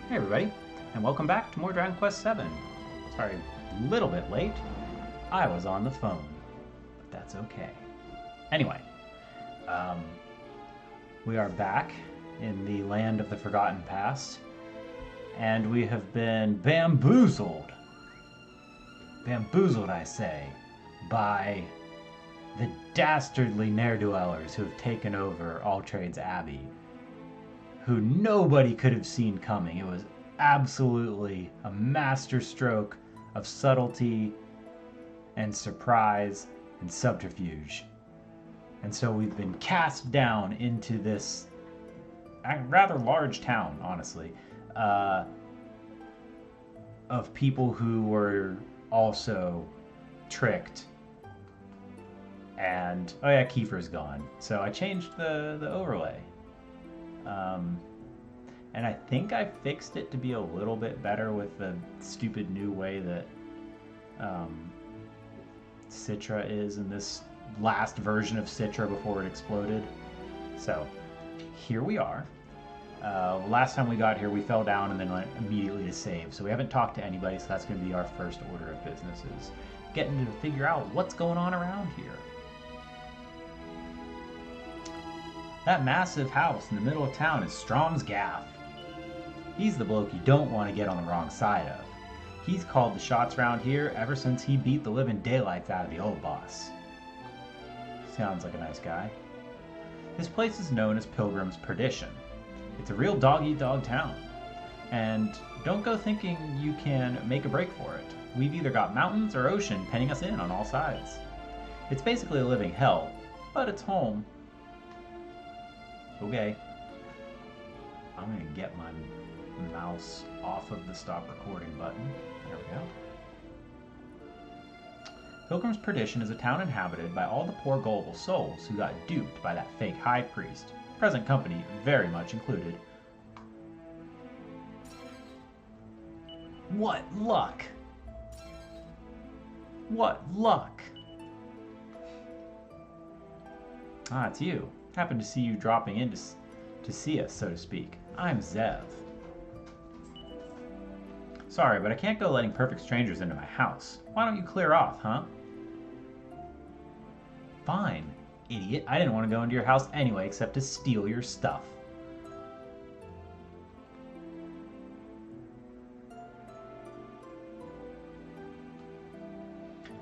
Hey everybody, and welcome back to more Dragon Quest VII. Sorry, a little bit late. I was on the phone, but that's okay. Anyway, um, we are back in the land of the forgotten past, and we have been bamboozled. Bamboozled, I say, by the dastardly ne'er-do-wellers who have taken over All Trades Abbey, who nobody could have seen coming. It was absolutely a masterstroke of subtlety and surprise and subterfuge. And so we've been cast down into this rather large town, honestly, of people who were also tricked. And, oh yeah, Kiefer's gone. So I changed the overlay. And I think I fixed it to be a little bit better with the stupid new way that Citra is in this last version of Citra before it exploded. So here we are. Last time we got here, we fell down and then went immediately to save. So we haven't talked to anybody, so that's going to be our first order of business, is getting to figure out what's going on around here. That massive house in the middle of town is Strom's Gaff. He's the bloke you don't want to get on the wrong side of. He's called the shots around here ever since he beat the living daylights out of the old boss. Sounds like a nice guy. This place is known as Pilgrim's Perdition. It's a real dog-eat-dog town. And don't go thinking you can make a break for it. We've either got mountains or ocean penning us in on all sides. It's basically a living hell, but it's home. Okay. I'm gonna get my mouse off of the stop recording button. There we go. Pilgrim's Perdition is a town inhabited by all the poor gullible souls who got duped by that fake high priest, present company very much included. What luck! What luck! Ah, it's you. Happened to see you dropping in to see us, so to speak. I'm Zev. Sorry, but I can't go letting perfect strangers into my house. Why don't you clear off, huh? Fine, idiot. I didn't want to go into your house anyway except to steal your stuff.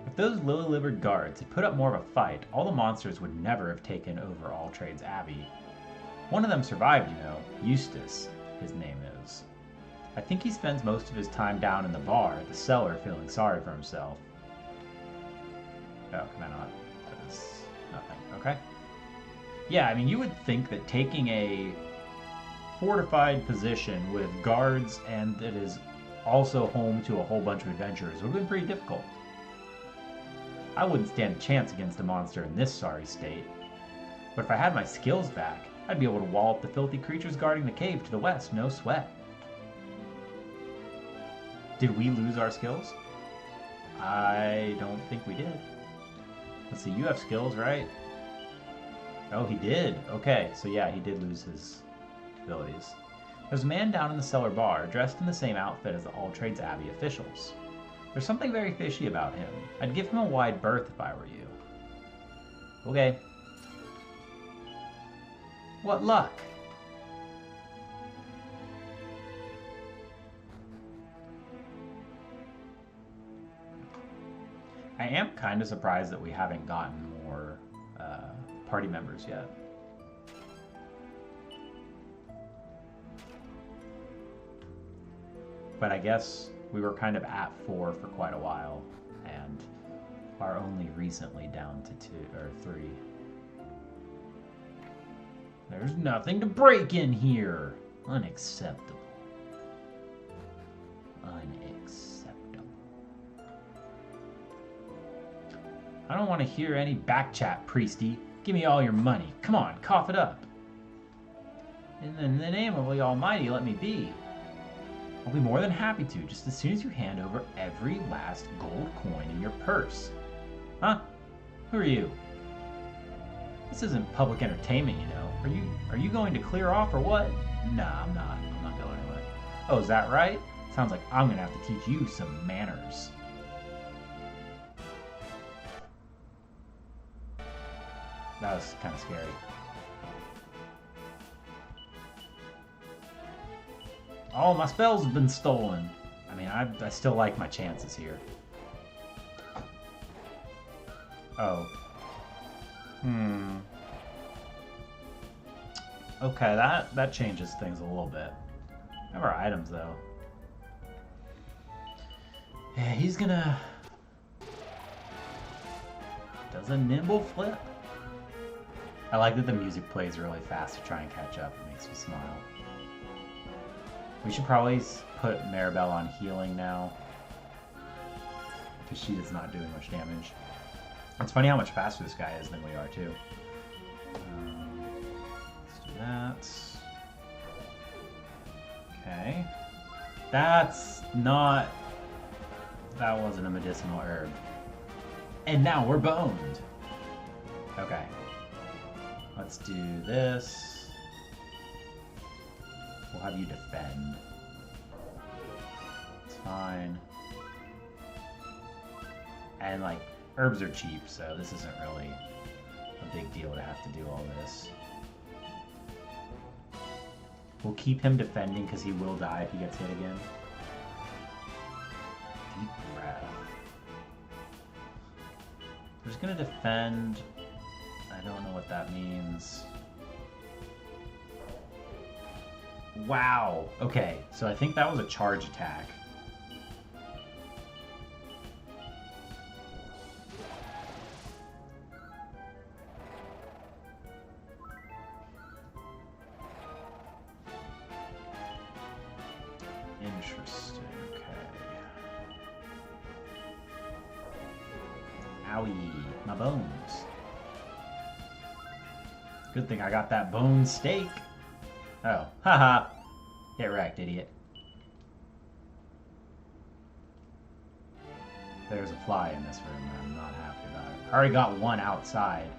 If those lily-livered guards had put up more of a fight, all the monsters would never have taken over All Trades Abbey. One of them survived, you know. Eustace, his name is. I think he spends most of his time down in the bar at the cellar feeling sorry for himself. Oh, can I not? That is nothing. Okay. Yeah, I mean, you would think that taking a fortified position with guards and that is also home to a whole bunch of adventurers would have been pretty difficult. I wouldn't stand a chance against a monster in this sorry state. But if I had my skills back, I'd be able to wall up the filthy creatures guarding the cave to the west, no sweat. Did we lose our skills? I don't think we did. Let's see, you have skills, right? Oh, he did. Okay, so yeah, he did lose his abilities. There's a man down in the cellar bar, dressed in the same outfit as the All Trades Abbey officials. There's something very fishy about him. I'd give him a wide berth if I were you. Okay. What luck? I am kind of surprised that we haven't gotten more party members yet. But I guess we were kind of at 4 for quite a while, and are only recently down to 2 or 3. There's nothing to break in here. Unacceptable. Unacceptable. I don't want to hear any back chat, Priesty. Give me all your money. Come on, cough it up. In the name of the Almighty, let me be. I'll be more than happy to, just as soon as you hand over every last gold coin in your purse. Huh? Who are you? This isn't public entertainment, you know. Are you going to clear off or what? Nah, I'm not. I'm not going anywhere. Oh, is that right? Sounds like I'm gonna have to teach you some manners. That was kind of scary. All my spells have been stolen. I mean, I still like my chances here. Oh. Okay, that changes things a little bit. We have our items, though. Yeah, he's gonna... Does a nimble flip? I like that the music plays really fast to try and catch up. It makes me smile. We should probably put Maribel on healing now, because she is not doing much damage. It's funny how much faster this guy is than we are, too. Let's do that. Okay. That's not... That wasn't a medicinal herb. And now we're boned. Okay. Let's do this. We'll have you defend. It's fine. And, like, herbs are cheap, so this isn't really a big deal to have to do all this. We'll keep him defending because he will die if he gets hit again. Deep breath. We're just gonna defend. I don't know what that means. Wow. Okay, so I think that was a charge attack. Interesting. Okay. Owie, my bones. Good thing I got that bone steak. Oh, haha. Get wrecked, idiot. There's a fly in this room and I'm not happy about it. I already got one outside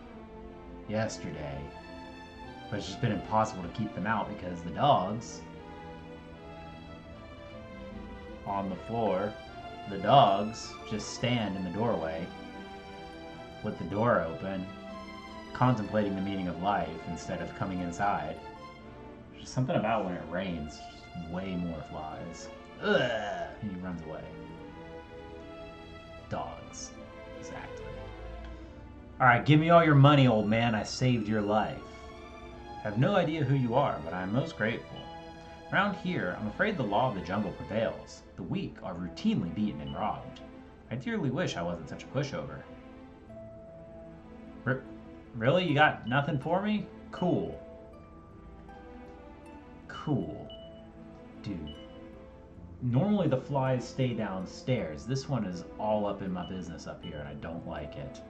yesterday, but it's just been impossible to keep them out because the dogs on the floor, the dogs just stand in the doorway with the door open, contemplating the meaning of life instead of coming inside. There's just something about when it rains, just way more flies. Ugh! And he runs away. Dogs. Exactly. Alright, give me all your money, old man. I saved your life. I have no idea who you are, but I am most grateful. Around here, I'm afraid the law of the jungle prevails. The weak are routinely beaten and robbed. I dearly wish I wasn't such a pushover. Really? You got nothing for me? Cool. Cool. Dude. Normally the flies stay downstairs. This one is all up in my business up here, and I don't like it.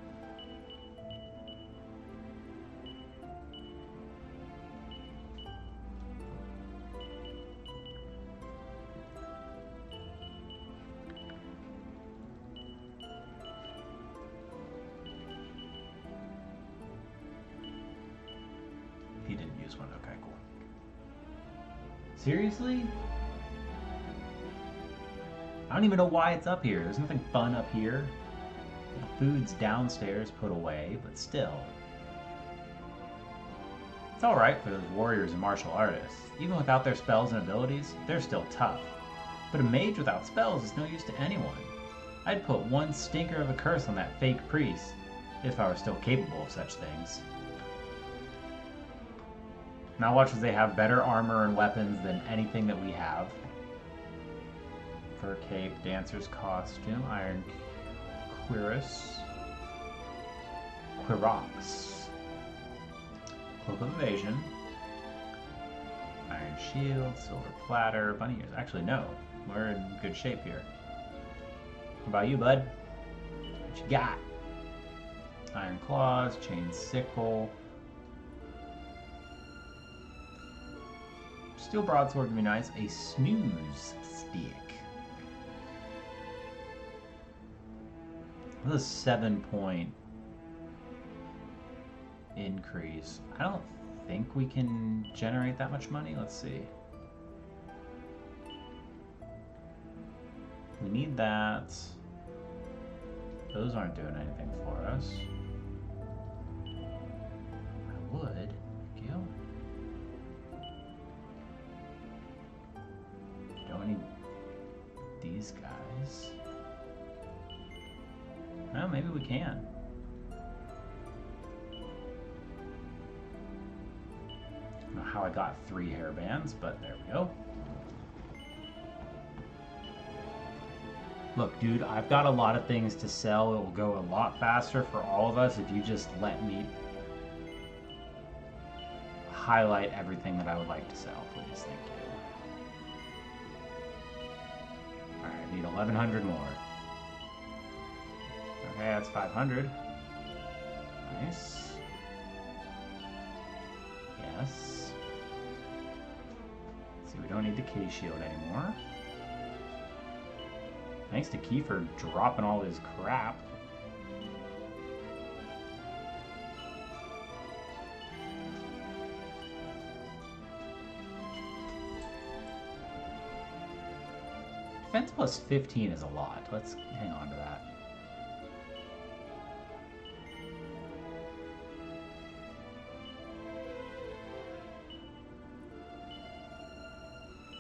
He didn't use one. Okay, cool. Seriously? I don't even know why it's up here. There's nothing fun up here. The food's downstairs put away, but still. It's alright for those warriors and martial artists. Even without their spells and abilities, they're still tough. But a mage without spells is no use to anyone. I'd put one stinker of a curse on that fake priest, if I were still capable of such things. Now watch as they have better armor and weapons than anything that we have. Fur cape, dancer's costume, iron cuirass, cuirass, cloak of evasion, iron shield, silver platter, bunny ears. Actually, no, we're in good shape here. What about you, bud? What you got? Iron claws, chain sickle. Steel broadsword would be nice. A snooze stick. This is a 7-point increase. I don't think we can generate that much money. Let's see. We need that. Those aren't doing anything for us. I would. Gil. Don't need these guys. Well, maybe we can. I don't know how I got 3 hairbands, but there we go. Look, dude, I've got a lot of things to sell. It will go a lot faster for all of us if you just let me highlight everything that I would like to sell, please. Thank you. Alright, I need 1,100 more. Okay, that's 500. Nice. Yes. See, we don't need the K shield anymore. Thanks to Kiefer dropping all his crap. Defense plus 15 is a lot. Let's hang on to that.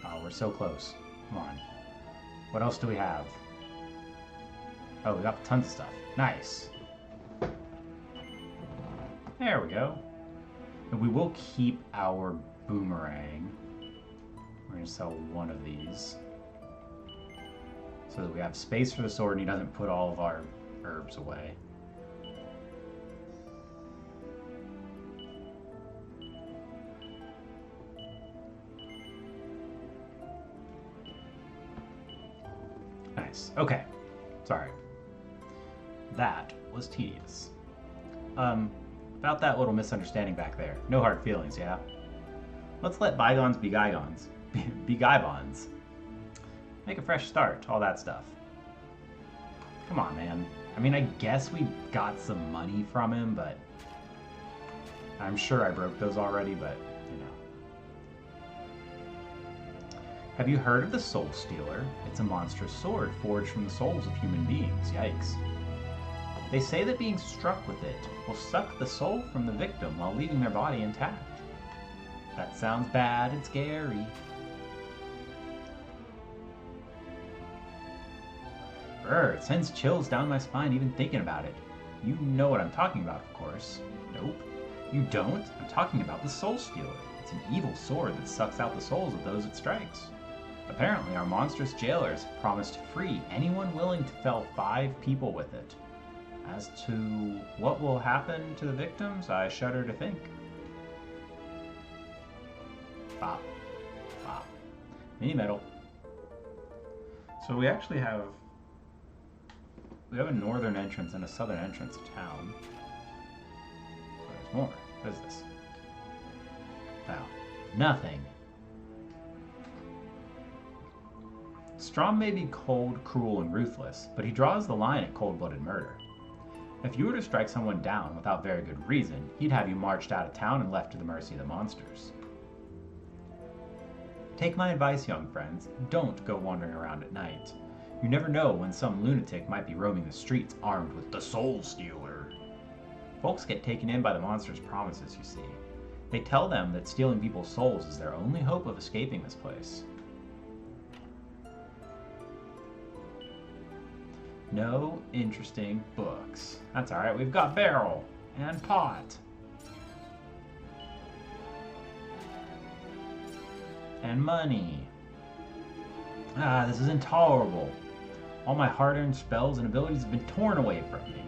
Oh, we're so close. Come on. What else do we have? Oh, we got tons of stuff. Nice. There we go. And we will keep our boomerang. We're going to sell one of these. So that we have space for the sword and he doesn't put all of our herbs away. Nice. Okay. Sorry. That was tedious. About that little misunderstanding back there. No hard feelings, yeah? Let's let bygones be bygones. Be guybons. Make a fresh start, all that stuff. Come on, man. I mean, I guess we got some money from him, but I'm sure I broke those already, but, you know. Have you heard of the Soul Stealer? It's a monstrous sword forged from the souls of human beings. Yikes. They say that being struck with it will suck the soul from the victim while leaving their body intact. That sounds bad and scary. Brr, it sends chills down my spine even thinking about it. You know what I'm talking about, of course. Nope. You don't? I'm talking about the Soul Stealer. It's an evil sword that sucks out the souls of those it strikes. Apparently, our monstrous jailers have promised to free anyone willing to fell 5 people with it. As to what will happen to the victims, I shudder to think. Bop. Bop. Mini metal. So we actually have... We have a northern entrance and a southern entrance to town. There's more. What is this? Wow. Nothing. Strom may be cold, cruel, and ruthless, but he draws the line at cold-blooded murder. If you were to strike someone down without very good reason, he'd have you marched out of town and left to the mercy of the monsters. Take my advice, young friends. Don't go wandering around at night. You never know when some lunatic might be roaming the streets armed with the Soul Stealer. Folks get taken in by the monster's promises, you see. They tell them that stealing people's souls is their only hope of escaping this place. No interesting books. That's alright, we've got barrel and pot. And money. Ah, this is intolerable. All my hard-earned spells and abilities have been torn away from me.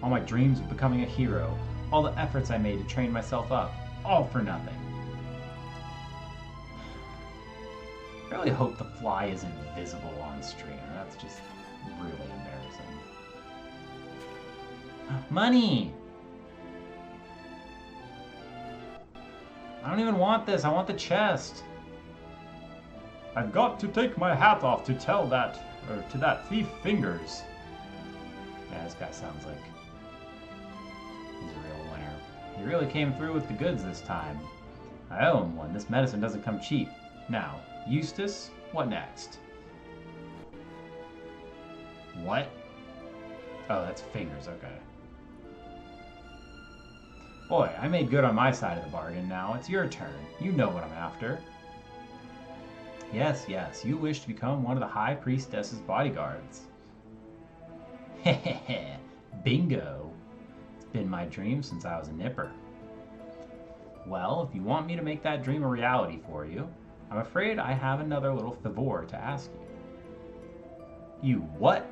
All my dreams of becoming a hero. All the efforts I made to train myself up. All for nothing. I really hope the fly isn't visible on stream. That's just really embarrassing. Money! I don't even want this. I want the chest. I've got to take my hat off to tell that, or to that thief Fingers. Yeah, this guy sounds like he's a real winner. He really came through with the goods this time. I owe him one. This medicine doesn't come cheap. Now, Eustace, what next? What? Oh, that's fingers, okay. Boy, I made good on my side of the bargain. Now it's your turn. You know what I'm after. Yes, yes, you wish to become one of the High Priestess's bodyguards. Hehehe, bingo. It's been my dream since I was a nipper. Well, if you want me to make that dream a reality for you, I'm afraid I have another little favor to ask you. You what?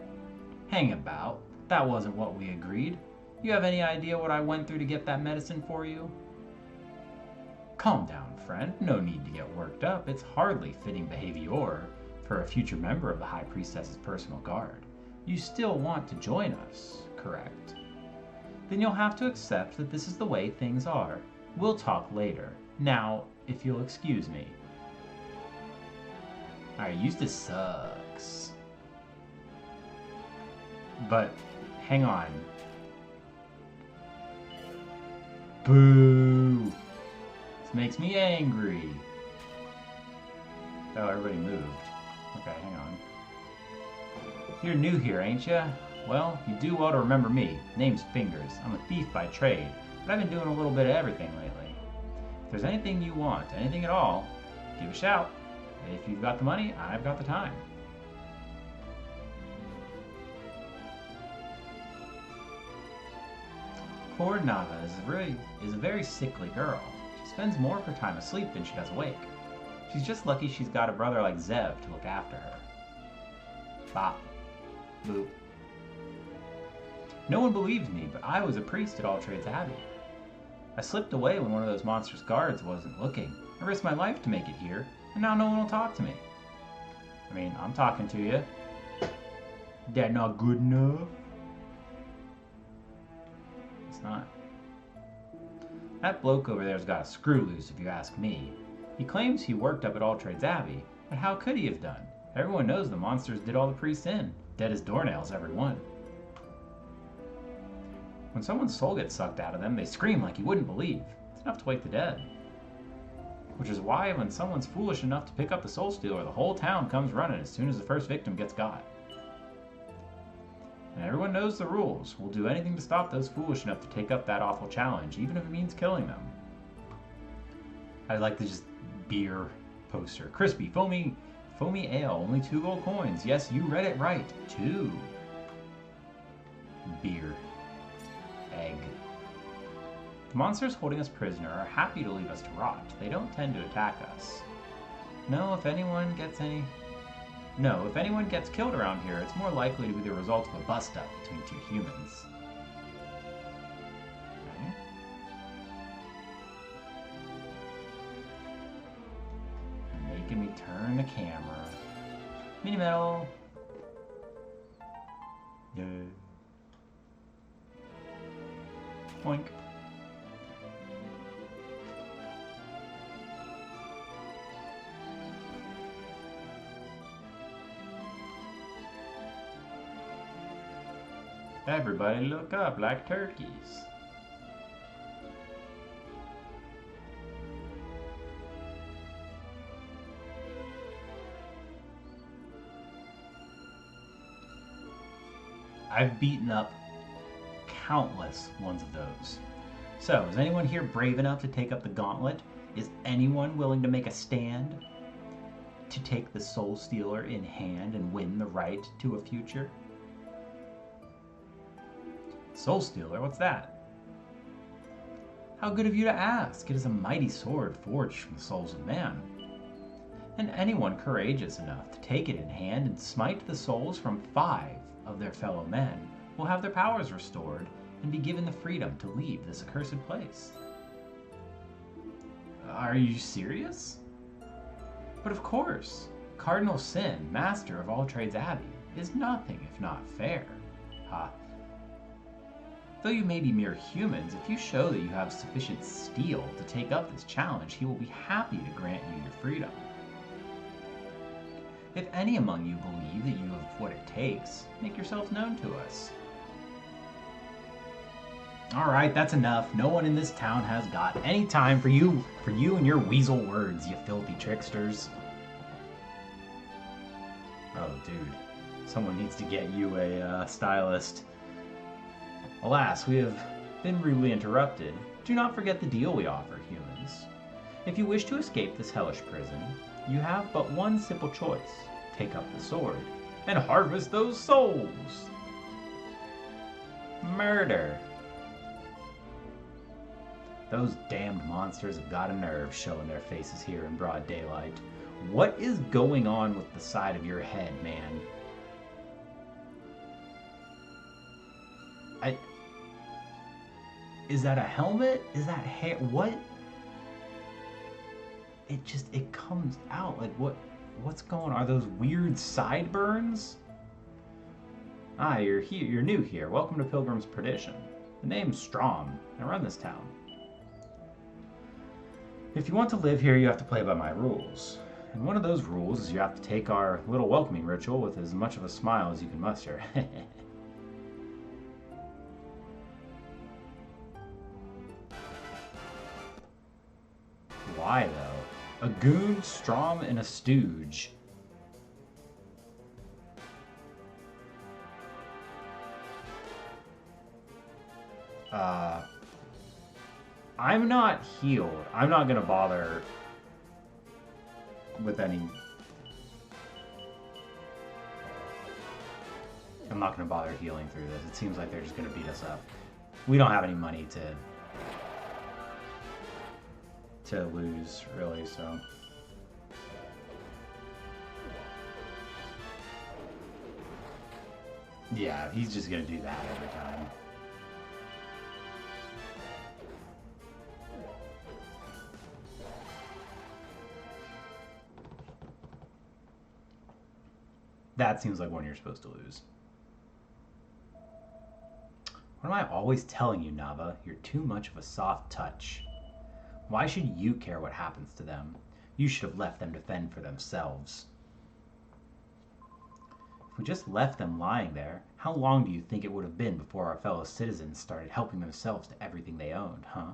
Hang about. That wasn't what we agreed. You have any idea what I went through to get that medicine for you? Calm down, friend. No need to get worked up. It's hardly fitting behavior for a future member of the High Priestess's personal guard. You still want to join us, correct? Then you'll have to accept that this is the way things are. We'll talk later. Now, if you'll excuse me. Alright, Eustace sucks. But, hang on. Boo! This makes me angry. Oh, everybody moved. Okay, hang on. You're new here, ain't ya? Well, you do well to remember me. Name's Fingers. I'm a thief by trade, but I've been doing a little bit of everything lately. If there's anything you want, anything at all, give a shout. If you've got the money, I've got the time. Poor Nava is a very sickly girl. She spends more of her time asleep than she does awake. She's just lucky she's got a brother like Zev to look after her. Bop. Boop. No one believed me, but I was a priest at All Trades Abbey. I slipped away when one of those monstrous guards wasn't looking. I risked my life to make it here, and now no one will talk to me. I mean, I'm talking to you. That not good enough? It's not. That bloke over there's got a screw loose, if you ask me. He claims he worked up at All Trades Abbey, but how could he have done? Everyone knows the monsters did all the priests in. Dead as doornails, every one. When someone's soul gets sucked out of them, they scream like you wouldn't believe. It's enough to wake the dead. Which is why when someone's foolish enough to pick up the soul stealer, the whole town comes running as soon as the first victim gets got. And everyone knows the rules. We'll do anything to stop those foolish enough to take up that awful challenge, even if it means killing them. I'd like to just beer poster. Crispy, foamy ale, only 2 gold coins. Yes, you read it right. 2. Beer. Egg. The monsters holding us prisoner are happy to leave us to rot. They don't tend to attack us. If anyone gets killed around here, it's more likely to be the result of a bust-up between 2 humans. Okay. Making me turn the camera. Mini metal. Yay. Boink. Everybody look up like turkeys. I've beaten up countless ones of those. So, is anyone here brave enough to take up the gauntlet? Is anyone willing to make a stand? To take the Soul Stealer in hand and win the right to a future? Soul Stealer? What's that? How good of you to ask. It is a mighty sword forged from the souls of man. And anyone courageous enough to take it in hand and smite the souls from 5 of their fellow men will have their powers restored and be given the freedom to leave this accursed place. Are you serious? But of course, Cardinal Sin, master of All Trades Abbey, is nothing if not fair. Ha. Though you may be mere humans, if you show that you have sufficient steel to take up this challenge, he will be happy to grant you your freedom. If any among you believe that you have what it takes, make yourselves known to us. Alright, that's enough. No one in this town has got any time for you and your weasel words, you filthy tricksters. Oh, dude. Someone needs to get you a stylist. Alas, we have been rudely interrupted. Do not forget the deal we offer, humans. If you wish to escape this hellish prison, you have but one simple choice. Take up the sword and harvest those souls. Murder. Those damned monsters have got a nerve showing their faces here in broad daylight. What is going on with the side of your head, man? Is that a helmet? Is that hair? What? It comes out. Like, what's going on? Are those weird sideburns? Ah, you're here. You're new here. Welcome to Pilgrim's Perdition. The name's Strom. I run this town. If you want to live here, you have to play by my rules. And one of those rules is you have to take our little welcoming ritual with as much of a smile as you can muster. Why, though? A goon, Strom, and a stooge. I'm not healed. I'm not gonna bother with any... I'm not gonna bother healing through this. It seems like they're just gonna beat us up. We don't have any money to lose, really, so... Yeah, he's just gonna do that every time. That seems like one you're supposed to lose. What am I always telling you, Nava? You're too much of a soft touch. Why should you care what happens to them? You should have left them to fend for themselves. If we just left them lying there, how long do you think it would have been before our fellow citizens started helping themselves to everything they owned, huh?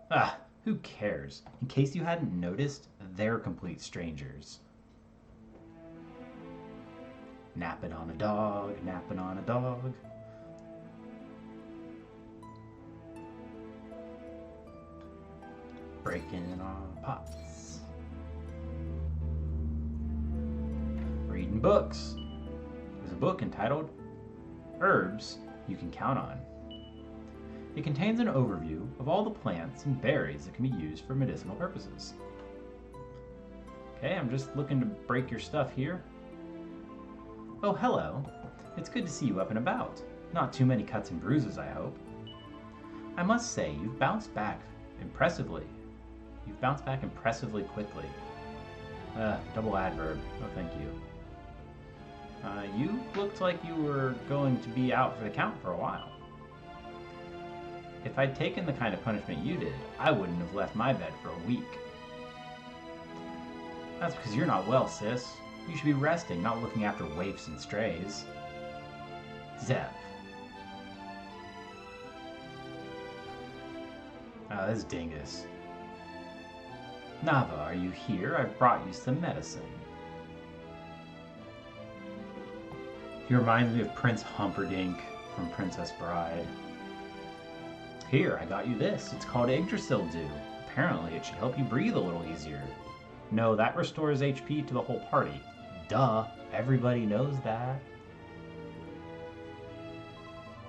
Ah, who cares? In case you hadn't noticed, they're complete strangers. Napping on a dog, napping on a dog. Breaking on pots. Reading books. There's a book entitled Herbs You Can Count On. It contains an overview of all the plants and berries that can be used for medicinal purposes. Okay, I'm just looking to break your stuff here. Oh, hello. It's good to see you up and about. Not too many cuts and bruises, I hope. I must say, you've bounced back impressively. You've bounced back impressively quickly. Double adverb. Oh, thank you. You looked like you were going to be out for the count for a while. If I'd taken the kind of punishment you did, I wouldn't have left my bed for a week. That's because you're not well, sis. You should be resting, not looking after waifs and strays. Zev. Oh, this dingus. Nava, are you here? I've brought you some medicine. He reminds me of Prince Humperdinck from Princess Bride. Here, I got you this. It's called Yggdrasil Dew. Apparently, it should help you breathe a little easier. No, that restores HP to the whole party. Duh, everybody knows that.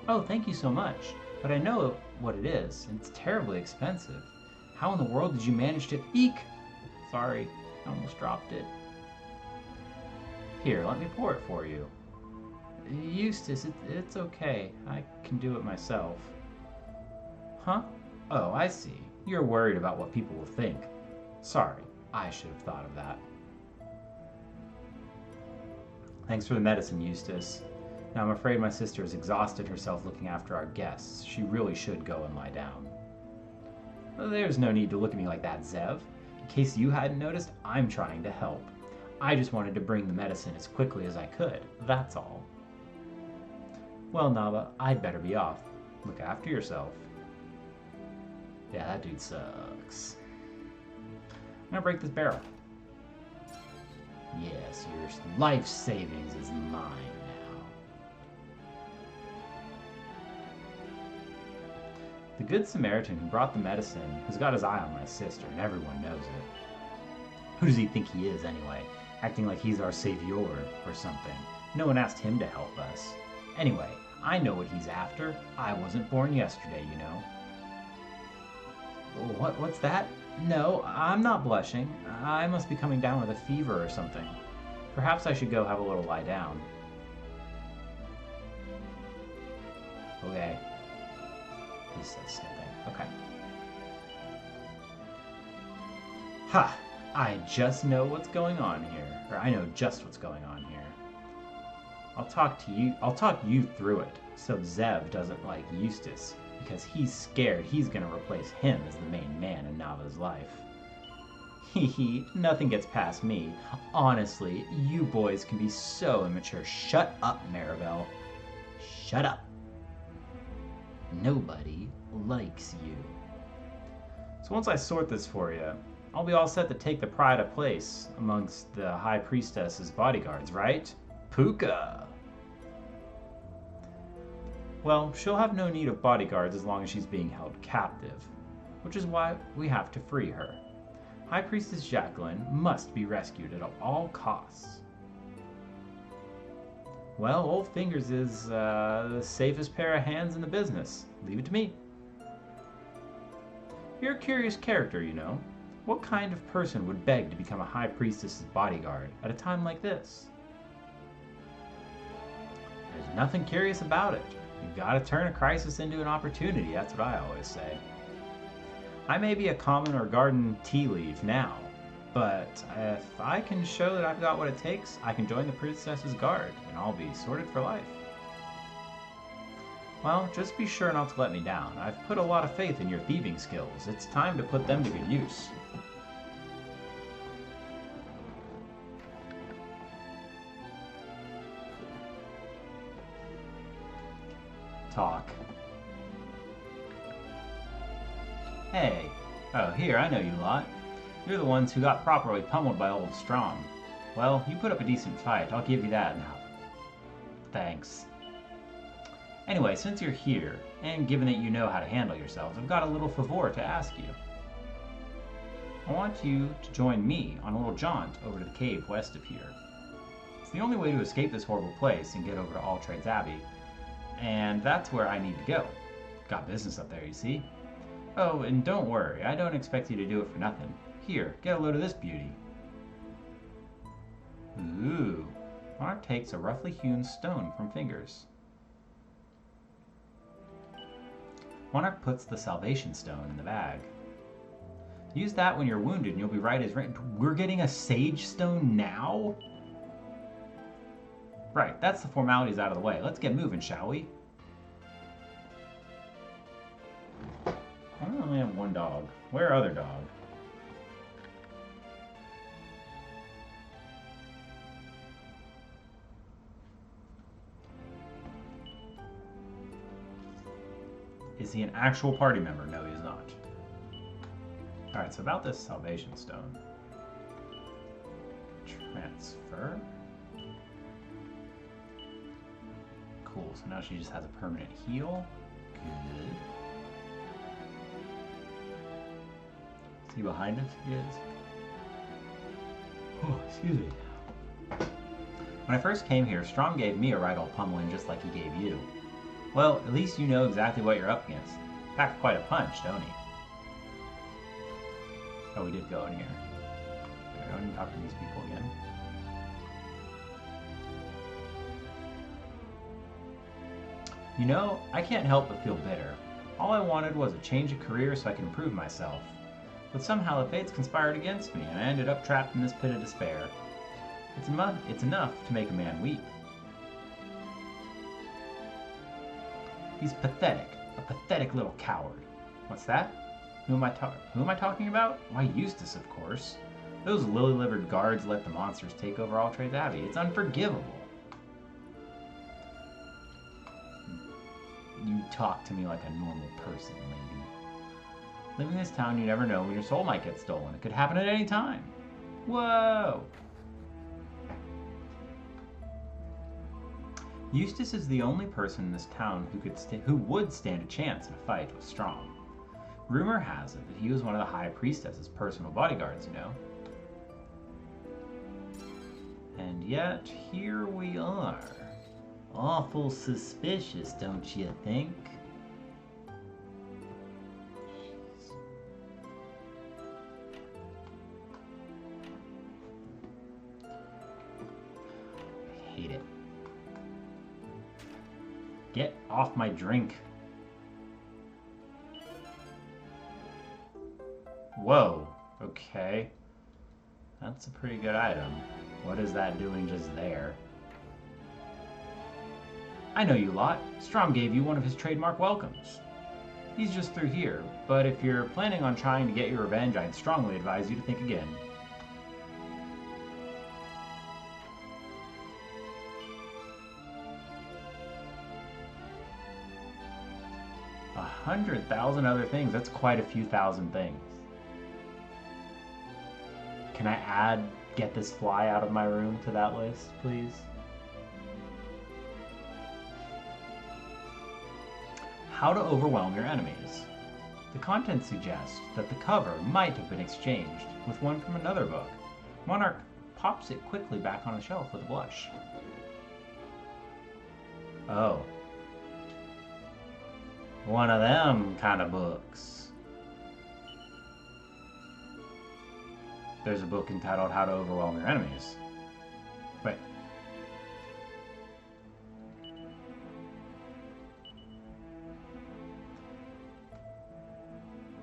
Oh, thank you so much. But I know what it is, and it's terribly expensive. How in the world did you manage to... Eek! Sorry, I almost dropped it. Here, let me pour it for you. Eustace, it's okay. I can do it myself. Huh? Oh, I see. You're worried about what people will think. Sorry, I should have thought of that. Thanks for the medicine, Eustace. Now I'm afraid my sister has exhausted herself looking after our guests. She really should go and lie down. Well, there's no need to look at me like that, Zev. In case you hadn't noticed, I'm trying to help. I just wanted to bring the medicine as quickly as I could, that's all. Well, Nava, I'd better be off. Look after yourself. Yeah, that dude sucks. I'm gonna break this barrel. Yes, your life savings is mine now. The Good Samaritan who brought the medicine has got his eye on my sister, and everyone knows it. Who does he think he is, anyway? Acting like he's our savior or something. No one asked him to help us. Anyway, I know what he's after. I wasn't born yesterday, you know. What's that? No, I'm not blushing. I must be coming down with a fever or something. Perhaps I should go have a little lie down. Okay. He says sniffing. Okay. Ha! I just know what's going on here. Or I know just what's going on here. I'll talk you through it, so Zev doesn't like Eustace, because he's scared he's gonna replace him as the main man in Nava's life. Hee, nothing gets past me. Honestly, you boys can be so immature. Shut up, Maribel. Shut up. Nobody likes you. So once I sort this for you, I'll be all set to take the pride of place amongst the High Priestess's bodyguards, right? Puka! Well, she'll have no need of bodyguards as long as she's being held captive, which is why we have to free her. High Priestess Jacqueline must be rescued at all costs. Well, Old Fingers is the safest pair of hands in the business. Leave it to me. You're a curious character, you know. What kind of person would beg to become a High Priestess's bodyguard at a time like this? There's nothing curious about it. You've got to turn a crisis into an opportunity, that's what I always say. I may be a common or garden tea leaf now, but if I can show that I've got what it takes, I can join the Princess's Guard, and I'll be sorted for life. Well, just be sure not to let me down. I've put a lot of faith in your thieving skills. It's time to put them to good use. Talk. Hey. Oh, here, I know you lot. You're the ones who got properly pummeled by old Strom. Well, you put up a decent fight, I'll give you that now. Thanks. Anyway, since you're here, and given that you know how to handle yourselves, I've got a little favor to ask you. I want you to join me on a little jaunt over to the cave west of here. It's the only way to escape this horrible place and get over to All Trades Abbey, and that's where I need to go. Got business up there, you see? Oh, and don't worry, I don't expect you to do it for nothing. Here, get a load of this beauty. Ooh. Monarch takes a roughly hewn stone from Fingers. Monarch puts the salvation stone in the bag. Use that when you're wounded and you'll be right as rain. We're getting a sage stone now? Right, that's the formalities out of the way. Let's get moving, shall we? I only have one dog. Where other dog? Is he an actual party member? No, he's not. Alright, so about this salvation stone. Transfer. Cool, so now she just has a permanent heal. Good. See behind us? He is. Oh, excuse me. When I first came here, Strom gave me a right old pummeling just like he gave you. Well, at least you know exactly what you're up against. Packed quite a punch, don't he? Oh, we did go in here. I don't even talk to these people again. You know, I can't help but feel bitter. All I wanted was a change of career so I could improve myself. But somehow the fates conspired against me, and I ended up trapped in this pit of despair. It's enough to make a man weep. He's pathetic. A pathetic little coward. What's that? Who am I talking about? Why, Eustace, of course. Those lily-livered guards let the monsters take over All Trades Abbey. It's unforgivable. You talk to me like a normal person, lady. Living in this town, you never know when your soul might get stolen. It could happen at any time. Whoa! Eustace is the only person in this town who would stand a chance in a fight with Strong. Rumor has it that he was one of the High Priestess's personal bodyguards, you know. And yet, here we are. Awful suspicious, don't you think? I hate it. Get off my drink. Whoa, okay. That's a pretty good item. What is that doing just there? I know you lot. Strom gave you one of his trademark welcomes. He's just through here, but if you're planning on trying to get your revenge, I'd strongly advise you to think again. A 100,000 other things. That's quite a few thousand things. Can I add get this fly out of my room to that list, please? How to overwhelm your enemies. The content suggests that the cover might have been exchanged with one from another book. Monarch pops it quickly back on the shelf with a blush. Oh. One of them kind of books. There's a book entitled How to Overwhelm Your Enemies. Wait.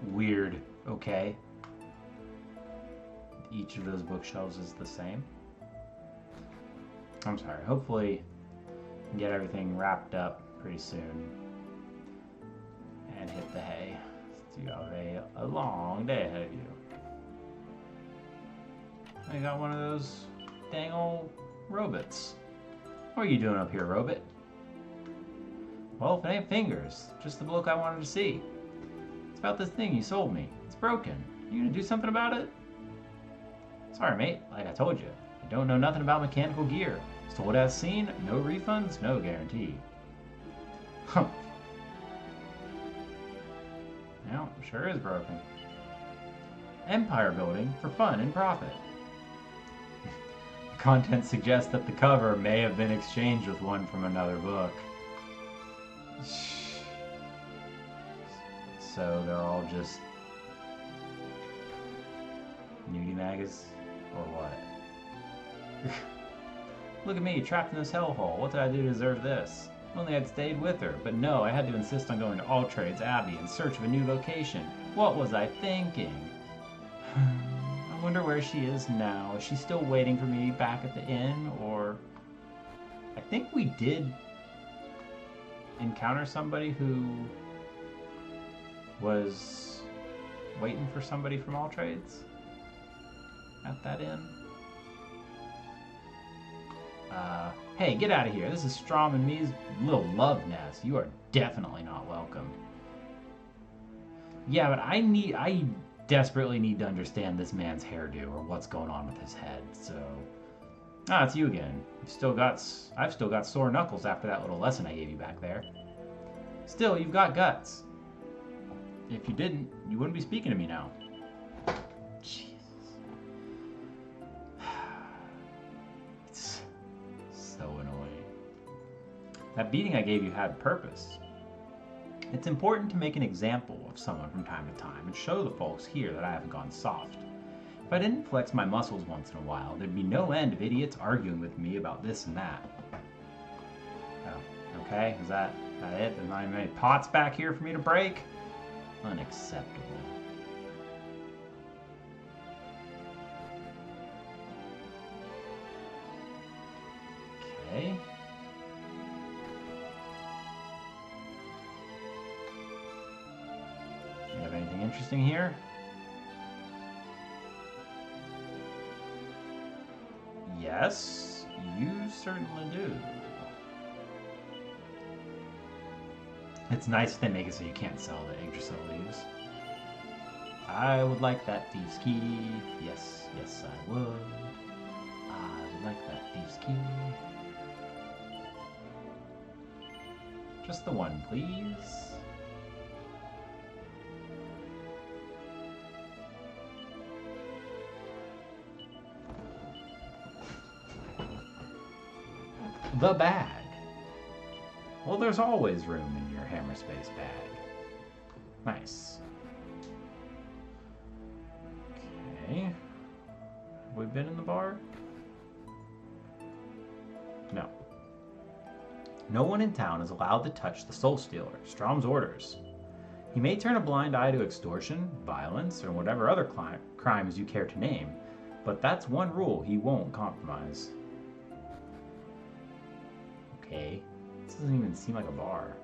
Weird. Okay. Each of those bookshelves is the same. I'm sorry. Hopefully we can get everything wrapped up pretty soon. And hit the hay. You have a long day ahead of you. I got one of those dang old robots. What are you doing up here, robot? Well, if it ain't Fingers, just the bloke I wanted to see. It's about this thing you sold me. It's broken. You gonna do something about it? Sorry, mate. Like I told you, I don't know nothing about mechanical gear. Sold as seen, no refunds, no guarantee. Huh. Well, sure is broken. Empire building for fun and profit. The content suggests that the cover may have been exchanged with one from another book. So they're all just nudie magas, or what? Look at me, trapped in this hellhole. What did I do to deserve this? Only I'd stayed with her, but no, I had to insist on going to All Trades Abbey in search of a new vocation. What was I thinking? I wonder where she is now. Is she still waiting for me back at the inn, or... I think we did encounter somebody who was waiting for somebody from All Trades at that inn. Hey, get out of here. This is Strom and me's little love nest. You are definitely not welcome. Yeah, but I desperately need to understand this man's hairdo or what's going on with his head, so... Ah, it's you again. I've still got sore knuckles after that little lesson I gave you back there. Still, you've got guts. If you didn't, you wouldn't be speaking to me now. Jesus. It's so annoying. That beating I gave you had purpose. It's important to make an example of someone from time to time and show the folks here that I haven't gone soft. If I didn't flex my muscles once in a while, there'd be no end of idiots arguing with me about this and that. Oh, okay, is that it? There's not many pots back here for me to break? Unacceptable. Okay. Do you have anything interesting here? Yes, you certainly do. It's nice they make it so you can't sell the Yggdrasil leaves. I would like that thieves' key. Yes, yes I would. I would like that thieves' key. Just the one, please. The bag. Well, there's always room in your hammer space bag. Nice. Okay. Have we been in the bar? No. No one in town is allowed to touch the Soul Stealer. Strom's orders. He may turn a blind eye to extortion, violence, or whatever other crimes you care to name, but that's one rule he won't compromise. Okay. This doesn't even seem like a bar.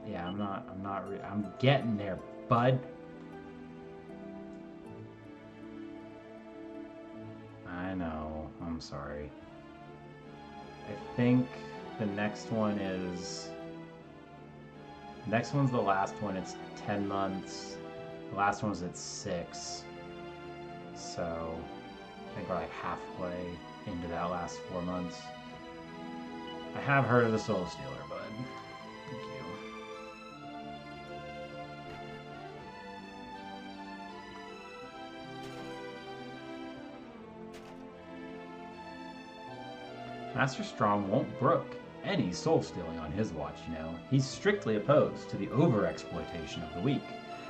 Yeah, I'm getting there, bud. I know, I'm sorry. I think the next one is... Next one's the last one, it's 10 months. The last one was at 6. So, I think we're like halfway into that last 4 months. I have heard of the Soul Stealer, bud. Thank you. Master Strom won't brook any soul stealing on his watch, you know. He's strictly opposed to the over-exploitation of the weak.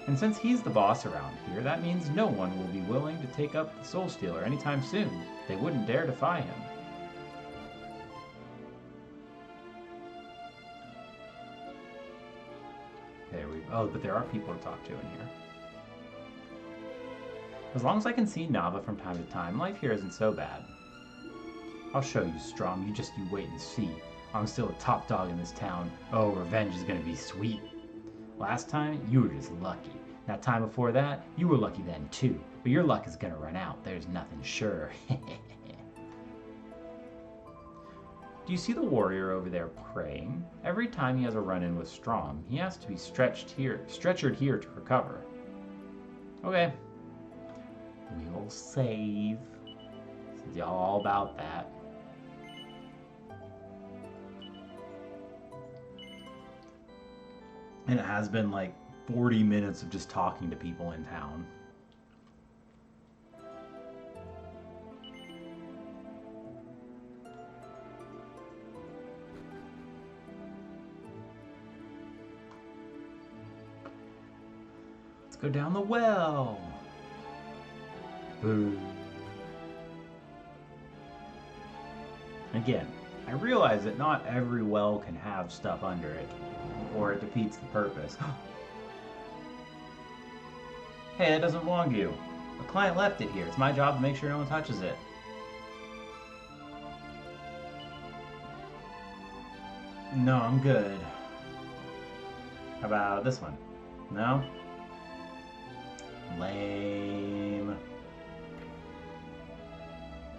And since he's the boss around here, that means no one will be willing to take up the Soul Stealer anytime soon. They wouldn't dare defy him. Oh, but there are people to talk to in here. As long as I can see Nava from time to time, life here isn't so bad. I'll show you, Strom. You wait and see. I'm still a top dog in this town. Oh, revenge is gonna be sweet. Last time, you were just lucky. That time before that, you were lucky then too. But your luck is gonna run out. There's nothing sure. Do you see the warrior over there praying? Every time he has a run-in with Strom, he has to be stretchered here to recover. Okay. We will save. Since y'all all about that. And it has been like 40 minutes of just talking to people in town. Go down the well. Boo. Again, I realize that not every well can have stuff under it, or it defeats the purpose. Hey, that doesn't belong to you. A client left it here. It's my job to make sure no one touches it. No, I'm good. How about this one? No? Lame.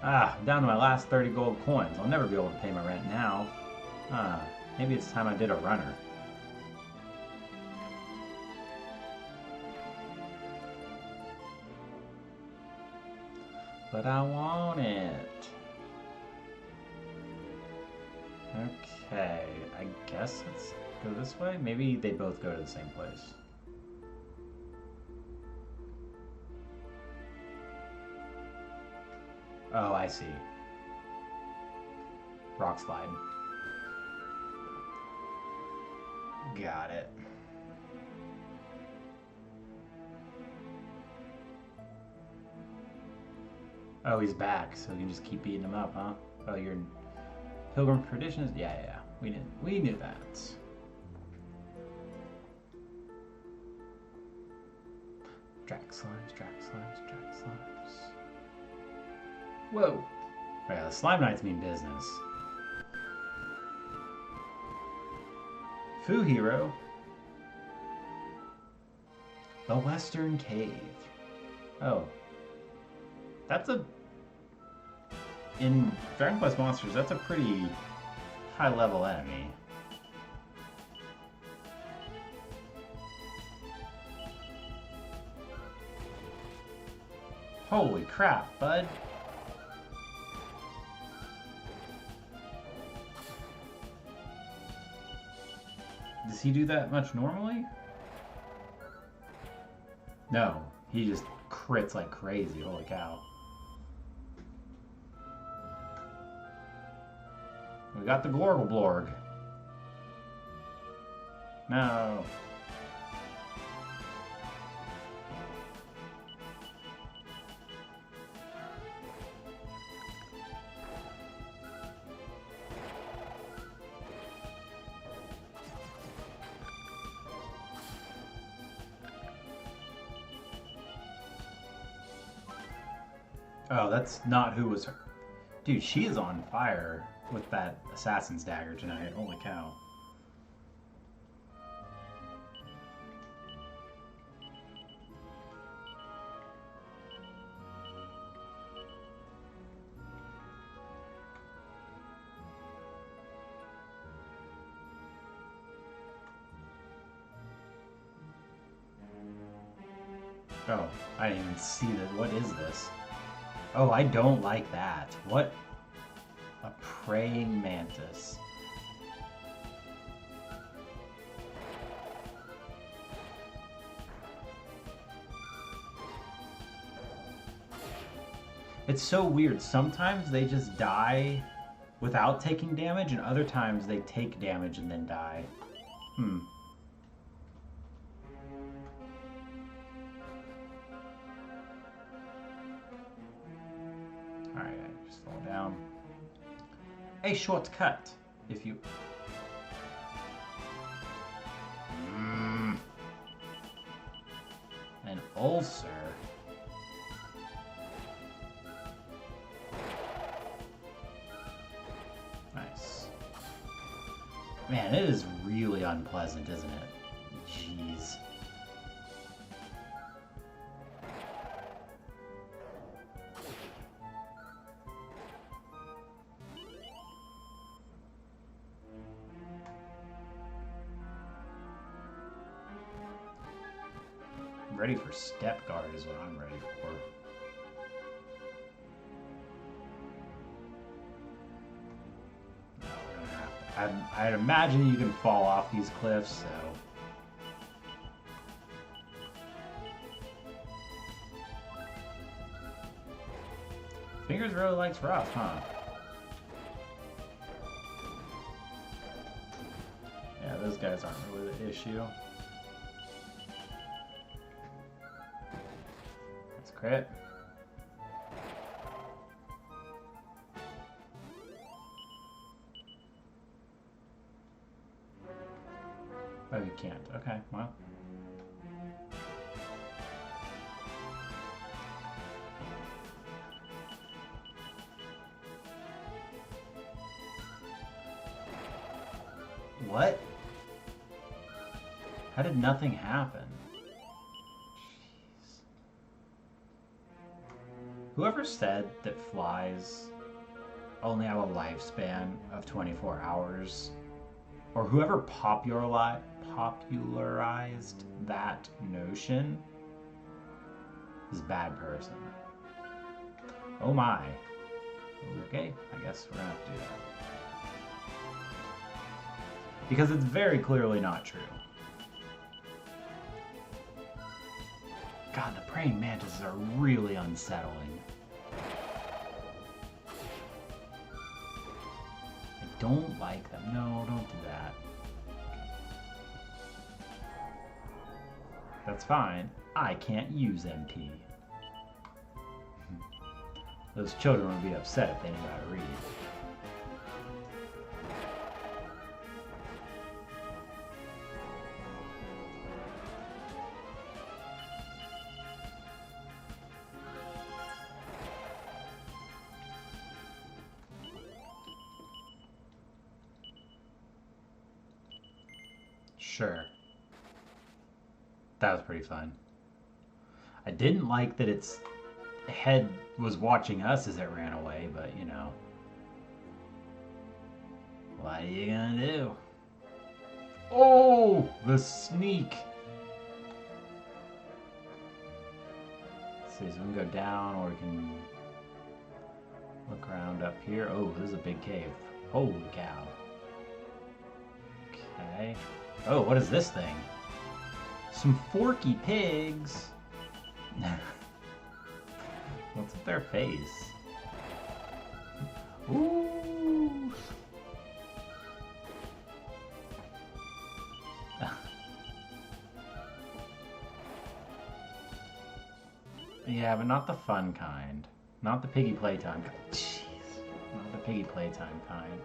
Ah, I'm down to my last 30 gold coins. I'll never be able to pay my rent now. Maybe it's time I did a runner. But I want it. Okay, I guess let's go this way. Maybe they both go to the same place. Oh, I see. Rock slide. Got it. Oh, he's back, so we can just keep beating him up, huh? Oh, you're Pilgrim Perdition? Yeah. We knew that. Drag slimes. Whoa. Yeah, the Slime Knights mean business. Foo Hero. The Western Cave. Oh. That's a... In Dragon Quest Monsters, that's a pretty high-level enemy. Holy crap, bud. Does he do that much normally? No, he just crits like crazy. Holy cow. We got the Glorgleblorg. No. Oh, that's not who was her. Dude, she is on fire with that assassin's dagger tonight. Holy cow. Oh, I didn't even see that. What is this? Oh, I don't like that. What? A praying mantis. It's so weird. Sometimes they just die without taking damage, and other times they take damage and then die. Alright, just fall down. A shortcut, if you... An ulcer. Nice. Man, it is really unpleasant, isn't it? Jeez. Ready for step guard is what I'm ready for. No, we're gonna have to. I'd imagine you can fall off these cliffs, so. Fingers really likes rough, huh? Yeah, those guys aren't really the issue. Crit. Oh, you can't. Okay, well. What? How did nothing happen? Whoever said that flies only have a lifespan of 24 hours, or whoever popularized that notion, is a bad person. Oh my. Okay, I guess we're gonna have to do that. Because it's very clearly not true. God, the praying mantises are really unsettling. I don't like them. No, don't do that. That's fine. I can't use MP. Those children would be upset if they knew how to read. Sure. That was pretty fun. I didn't like that its head was watching us as it ran away, but you know. What are you gonna do? Oh, the sneak. Let's see, so we can go down or we can look around up here. Oh, this is a big cave. Holy cow. Okay. Oh, what is this thing? Some forky pigs. What's with their face? Ooh. Yeah, but not the fun kind. Not the piggy playtime kind. Jeez. Not the piggy playtime kind.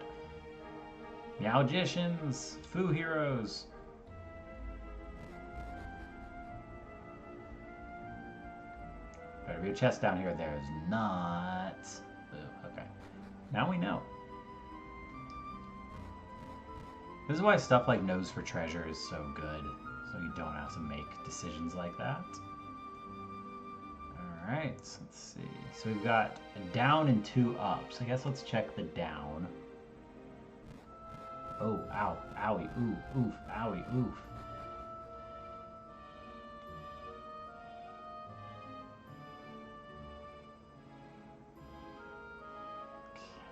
Meowgicians! Foo heroes! Better be a chest down here. There's not. Ooh, okay. Now we know. This is why stuff like Nose for Treasure is so good. So you don't have to make decisions like that. Alright, so let's see. So we've got a down and 2 ups. I guess let's check the down. Oh, ow, owie, ooh, oof, owie, oof.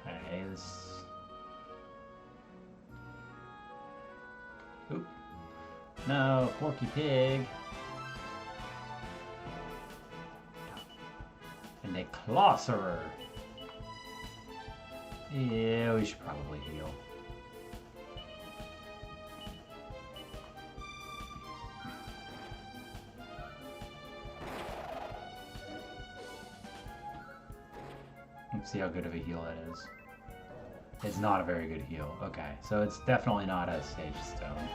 Okay, this... Oop. No, Porky Pig. And a Closserer. Yeah, we should probably heal. Let's see how good of a heal that is. It's not a very good heal. Okay, so it's definitely not a stage stone.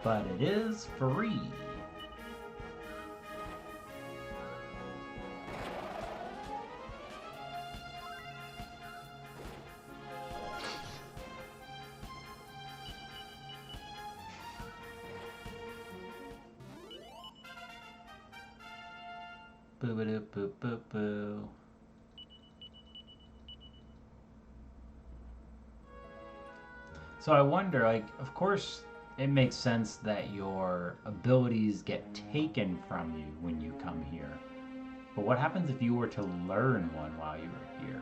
But it is free. Boo-ba-doo-boo-boo-boo. So I wonder, like, of course it makes sense that your abilities get taken from you when you come here. But what happens if you were to learn one while you were here?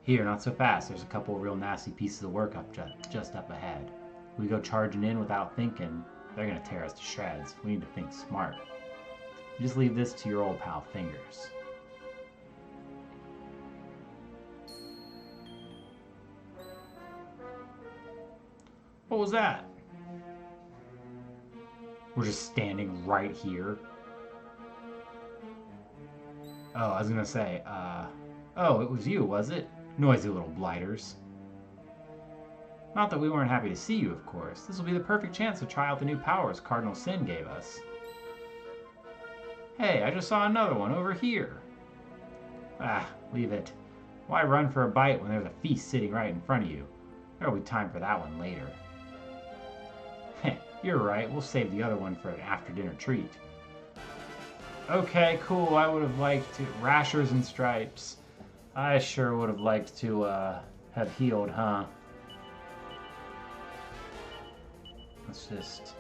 Here, not so fast. There's a couple real nasty pieces of work up just up ahead. We go charging in without thinking, they're gonna tear us to shreds. We need to think smart. You just leave this to your old pal Fingers. What was that? We're just standing right here. Oh, I was gonna say, oh, it was you, was it? Noisy little blighters. Not that we weren't happy to see you, of course. This will be the perfect chance to try out the new powers Cardinal Sin gave us. Hey, I just saw another one over here. Ah, leave it. Why run for a bite when there's a feast sitting right in front of you? There'll be time for that one later. Heh, you're right. We'll save the other one for an after-dinner treat. Okay, cool. I would have liked to... Rashers and Stripes. I sure would have liked to, have healed, huh? Let's just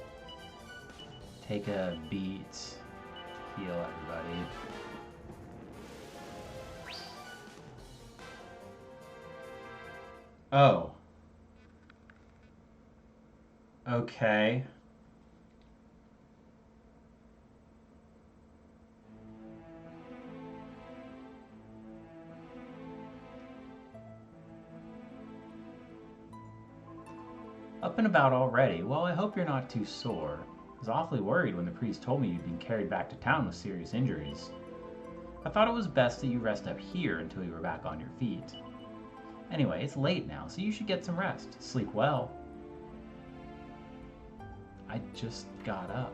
take a beat, heal everybody. Oh. Okay. Up and about already? Well, I hope you're not too sore. I was awfully worried when the priest told me you'd been carried back to town with serious injuries. I thought it was best that you rest up here until you were back on your feet. Anyway, it's late now, so you should get some rest. Sleep well. I just got up.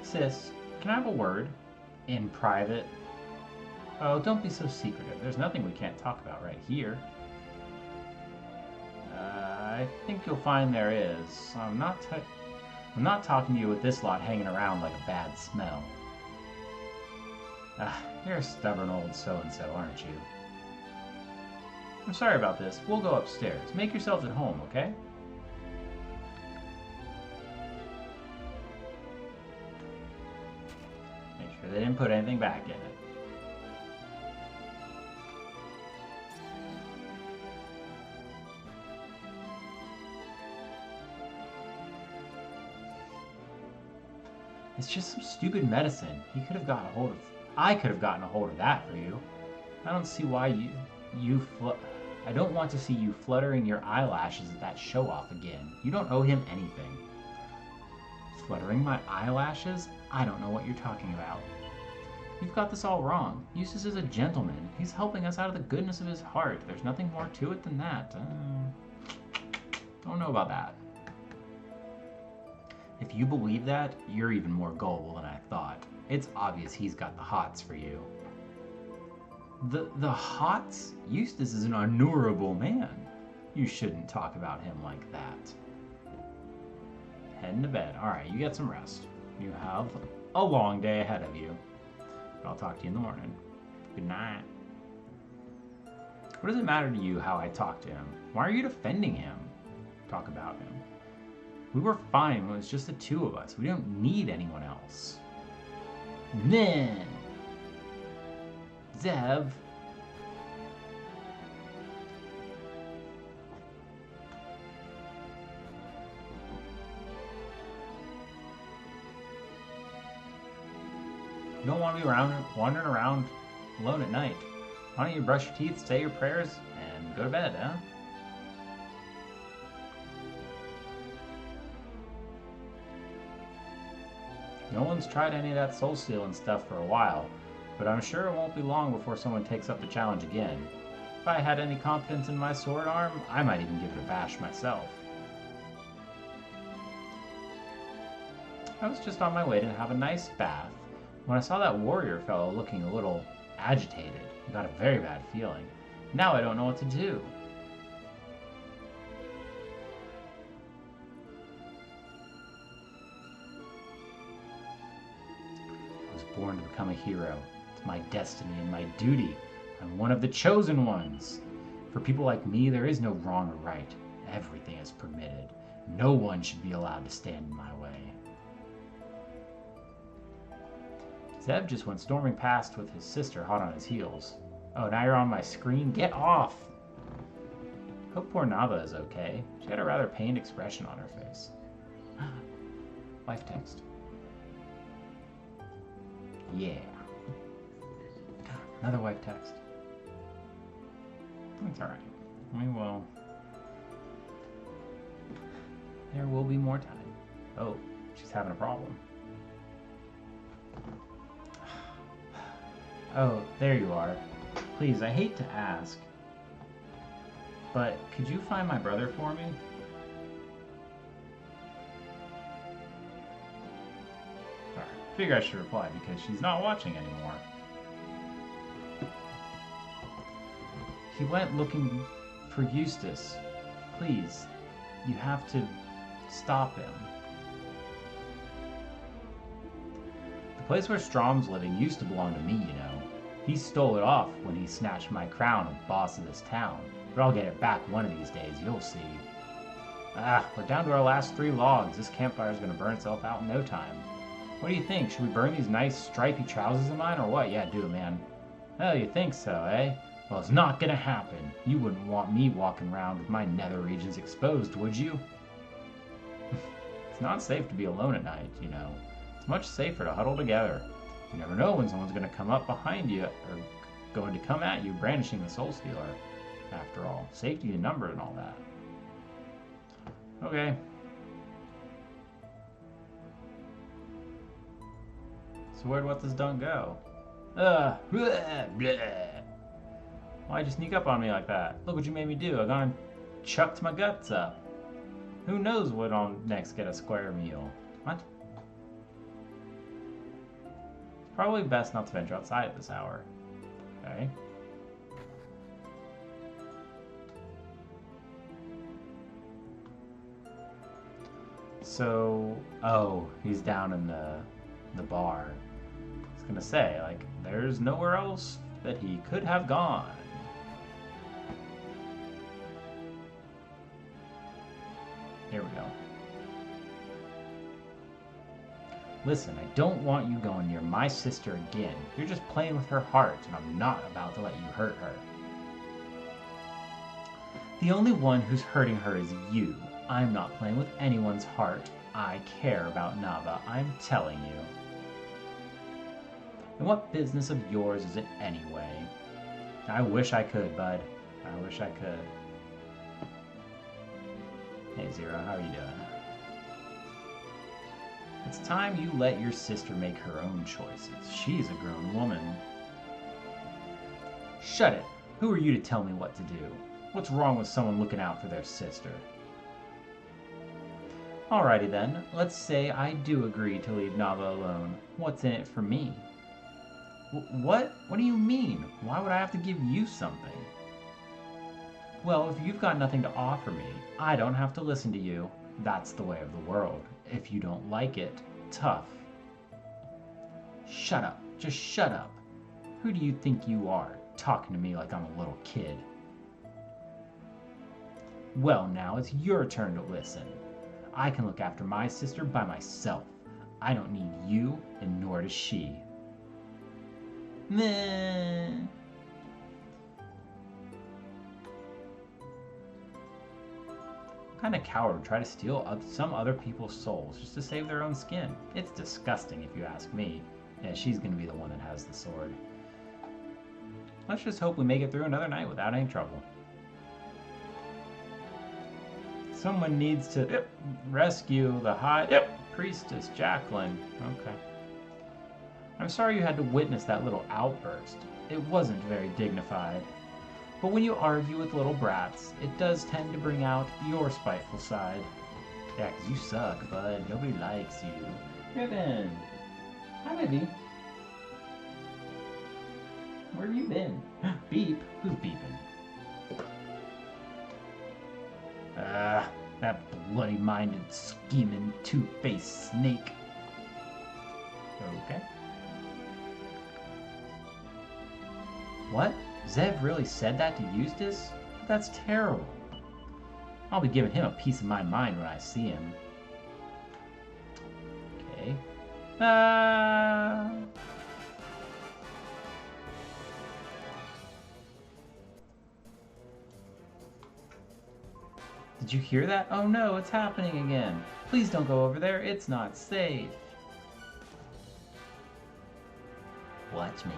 Sis, can I have a word? In private? Oh, don't be so secretive. There's nothing we can't talk about right here. I think you'll find there is. I'm not talking to you with this lot hanging around like a bad smell. You're a stubborn old so-and-so, aren't you? I'm sorry about this. We'll go upstairs. Make yourselves at home, okay? Make sure they didn't put anything back in it. It's just some stupid medicine. He could have gotten a hold of... I could have gotten a hold of that for you. I don't see why I don't want to see you fluttering your eyelashes at that show-off again. You don't owe him anything. Fluttering my eyelashes? I don't know what you're talking about. You've got this all wrong. Eustace is a gentleman. He's helping us out of the goodness of his heart. There's nothing more to it than that. Don't know about that. If you believe that, you're even more gullible than I thought. It's obvious he's got the hots for you. The hots? Eustace is an honorable man. You shouldn't talk about him like that. Heading to bed. Alright, you get some rest. You have a long day ahead of you. But I'll talk to you in the morning. Good night. What does it matter to you how I talk to him? Why are you defending him? Talk about him. We were fine when it was just the two of us. We don't need anyone else. Then, Zev. You don't want to be wandering around alone at night. Why don't you brush your teeth, say your prayers, and go to bed, huh? No one's tried any of that soul stealing stuff for a while, but I'm sure it won't be long before someone takes up the challenge again. If I had any confidence in my sword arm, I might even give it a bash myself. I was just on my way to have a nice bath when I saw that warrior fellow looking a little agitated. I got a very bad feeling. Now I don't know what to do. Born to become a hero. It's my destiny and my duty. I'm one of the chosen ones. For people like me, there is no wrong or right. Everything is permitted. No one should be allowed to stand in my way. Zeb just went storming past with his sister hot on his heels. Oh, now you're on my screen? Get off! Hope poor Nava is okay. She had a rather pained expression on her face. Life text. Yeah. Another wife text. It's alright. We will. There will be more time. Oh, she's having a problem. Oh, there you are. Please, I hate to ask, but could you find my brother for me? I figure I should reply because she's not watching anymore. He went looking for Eustace. Please, you have to stop him. The place where Strom's living used to belong to me, you know. He stole it off when he snatched my crown of boss of this town. But I'll get it back one of these days, you'll see. We're down to our last 3 logs. This campfire's gonna burn itself out in no time. What do you think? Should we burn these nice stripy trousers of mine or what? Yeah, do it, man. Oh, you think so, eh? Well, it's not gonna happen. You wouldn't want me walking around with my nether regions exposed, would you? It's not safe to be alone at night, you know. It's much safer to huddle together. You never know when someone's gonna come up behind you or going to come at you brandishing the Soul Stealer. After all, safety in number and all that. Okay. So where'd What This Done go? Bleh, bleh. Why'd you sneak up on me like that? Look what you made me do. I gone and chucked my guts up. Who knows what'll next get a square meal? What? It's probably best not to venture outside at this hour. Okay. So, oh, he's down in the bar. I was gonna say, like, there's nowhere else that he could have gone. Here we go. Listen, I don't want you going near my sister again. You're just playing with her heart, and I'm not about to let you hurt her. The only one who's hurting her is you. I'm not playing with anyone's heart. I care about Nava, I'm telling you. And what business of yours is it anyway? I wish I could, bud. I wish I could. Hey, Zero, how are you doing? It's time you let your sister make her own choices. She's a grown woman. Shut it! Who are you to tell me what to do? What's wrong with someone looking out for their sister? Alrighty then, let's say I do agree to leave Nava alone. What's in it for me? What? What do you mean? Why would I have to give you something? Well, if you've got nothing to offer me, I don't have to listen to you. That's the way of the world. If you don't like it, tough. Shut up. Just shut up. Who do you think you are, talking to me like I'm a little kid? Well, now it's your turn to listen. I can look after my sister by myself. I don't need you, and nor does she. Meh. What kind of coward would try to steal some other people's souls just to save their own skin? It's disgusting if you ask me. Yeah, she's gonna be the one that has the sword. Let's just hope we make it through another night without any trouble. Someone needs to rescue the high Priestess, Jacqueline. Okay. I'm sorry you had to witness that little outburst. It wasn't very dignified. But when you argue with little brats, it does tend to bring out your spiteful side. Yeah, 'cause you suck, bud. Nobody likes you. Ribbon! Hi, baby. Where have you been? Beep? Who's beeping? That bloody-minded, scheming, two-faced snake. Okay. What? Zev really said that to Eustace? That's terrible. I'll be giving him a piece of my mind when I see him. Okay. Did you hear that? Oh no, it's happening again. Please don't go over there. It's not safe. Watch me.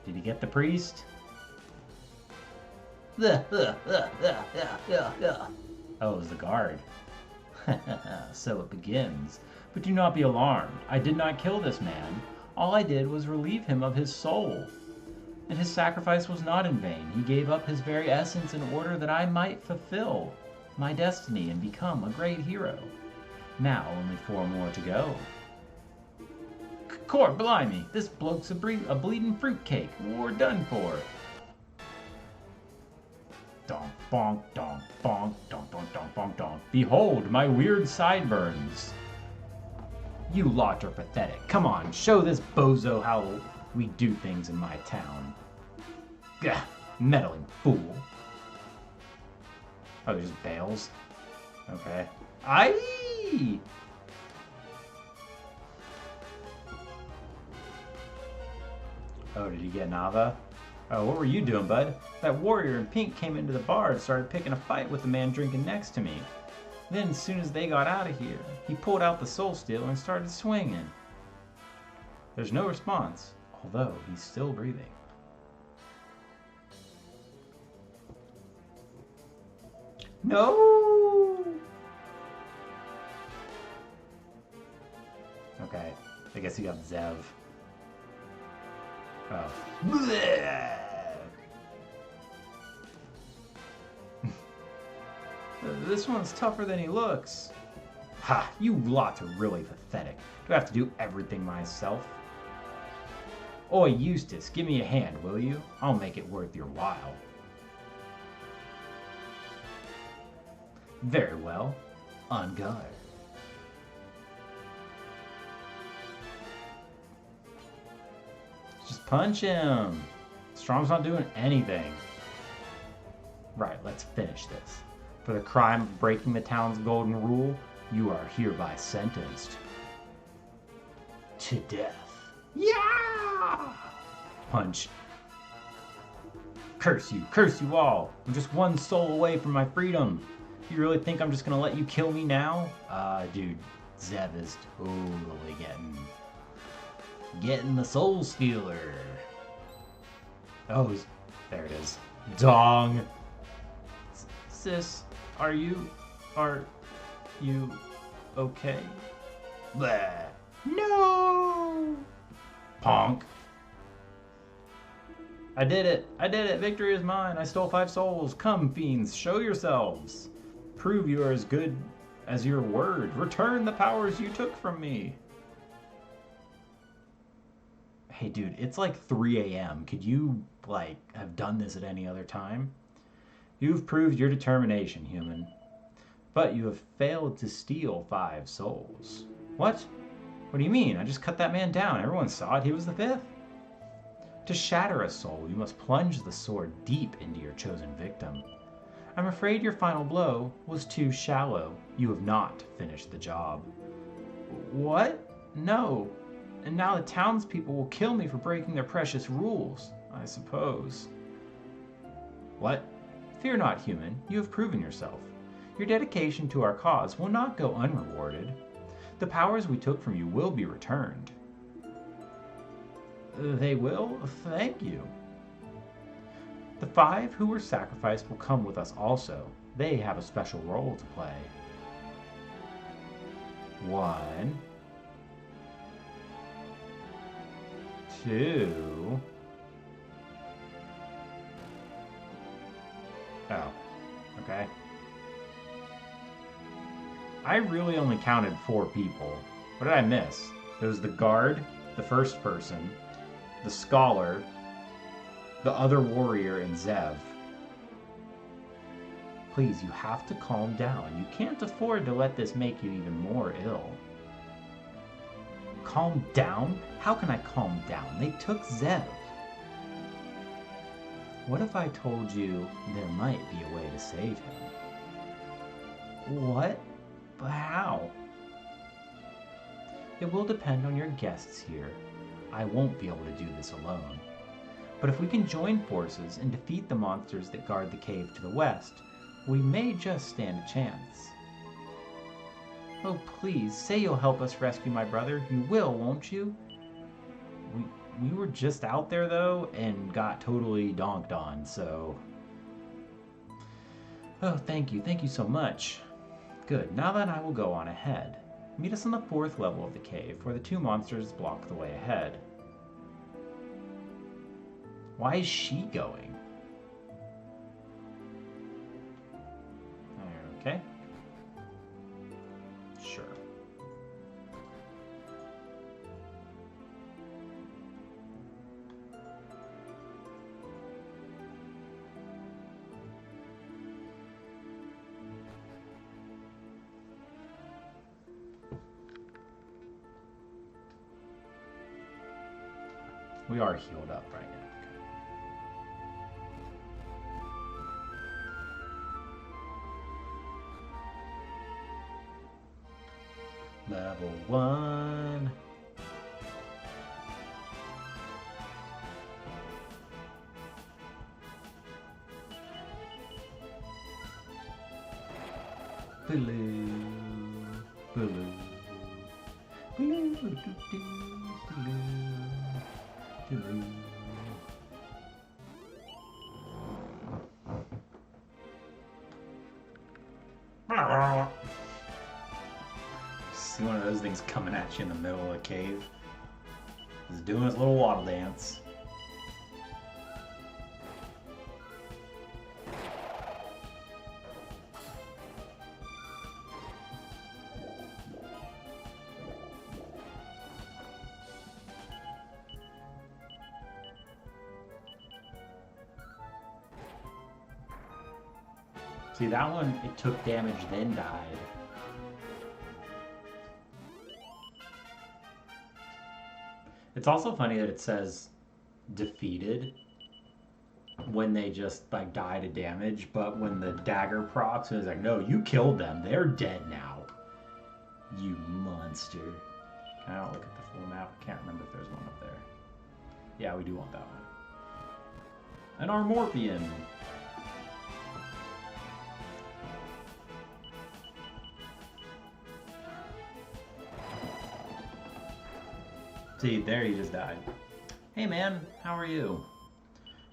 Did he get the priest? Oh, it was the guard. So it begins. But do not be alarmed. I did not kill this man. All I did was relieve him of his soul. And his sacrifice was not in vain. He gave up his very essence in order that I might fulfill my destiny and become a great hero. Now only 4 more to go. Court, blimey, this bloke's a bleeding fruitcake. We're done for. Donk, bonk, donk, bonk, donk, donk, donk, bonk, donk. Behold my weird sideburns. You lot are pathetic. Come on, show this bozo how we do things in my town. Gah, meddling fool. Oh, there's bales. Okay. Aye! Oh, did he get Nava? Oh, what were you doing, bud? That warrior in pink came into the bar and started picking a fight with the man drinking next to me. Then, as soon as they got out of here, he pulled out the soul steel and started swinging. There's no response, although he's still breathing. No! Okay, I guess he got Zev. Oh. This one's tougher than he looks. Ha! You lot are really pathetic. Do I have to do everything myself? Oi, Eustace, give me a hand, will you? I'll make it worth your while. Very well. On guard. Just punch him. Strong's not doing anything. Right, let's finish this. For the crime of breaking the town's golden rule, you are hereby sentenced to death. Yeah! Punch. Curse you all. I'm just one soul away from my freedom. You really think I'm just gonna let you kill me now? Dude, Zev is totally getting the soul stealer. Oh, there it is. Dong. Sis, are you okay? Blah. No! Ponk. I did it! Victory is mine! I stole 5 souls! Come, fiends, show yourselves! Prove you are as good as your word! Return the powers you took from me! Hey dude, it's like 3 a.m. Could you, have done this at any other time? You've proved your determination, human. But you have failed to steal 5 souls. What? What do you mean? I just cut that man down. Everyone saw it. He was the 5th. To shatter a soul, you must plunge the sword deep into your chosen victim. I'm afraid your final blow was too shallow. You have not finished the job. What? No. And now the townspeople will kill me for breaking their precious rules, I suppose. What? Fear not, human. You have proven yourself. Your dedication to our cause will not go unrewarded. The powers we took from you will be returned. They will? Thank you. The 5 who were sacrificed will come with us also. They have a special role to play. 1, 2. Oh, okay. I really only counted 4 people. What did I miss? There was the guard, the first person, the scholar, the other warrior, and Zev. Please, you have to calm down. You can't afford to let this make you even more ill. Calm down? How can I calm down? They took Zev. What if I told you there might be a way to save him? What? But how? It will depend on your guests here. I won't be able to do this alone. But if we can join forces and defeat the monsters that guard the cave to the west, we may just stand a chance. Oh, please, say you'll help us rescue my brother. You will, won't you? We were just out there, though, and got totally donked on, so... Oh, thank you so much. Good, now then I will go on ahead. Meet us on the 4th level of the cave, where the 2 monsters block the way ahead. Why is she going? Okay. Sure. We are healed up right now. Level 1. Blue, blue, blue, blue, blue. See one of those things coming at you in the middle of a cave. He's doing his little waddle dance. See, that one, it took damage, then died. It's also funny that it says defeated. when they just like die to damage, but when the dagger procs, it's like, no, you killed them. They're dead now. You monster. Can I not look at the full map? I can't remember if there's one up there. Yeah, we do want that one. An Armorphian. See, there he just died. Hey man, how are you?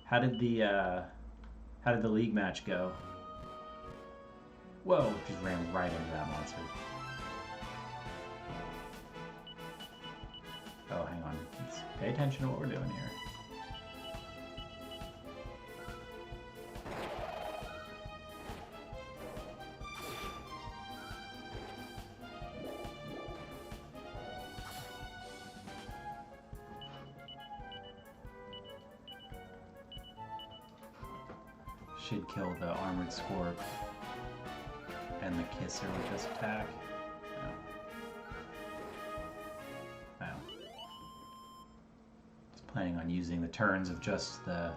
How did the league match go? Whoa, just ran right into that monster. Oh, hang on. Let's pay attention to what we're doing here. Should kill the Armored Scorp and the Kisser with this attack. No. Just planning on using the turns of just the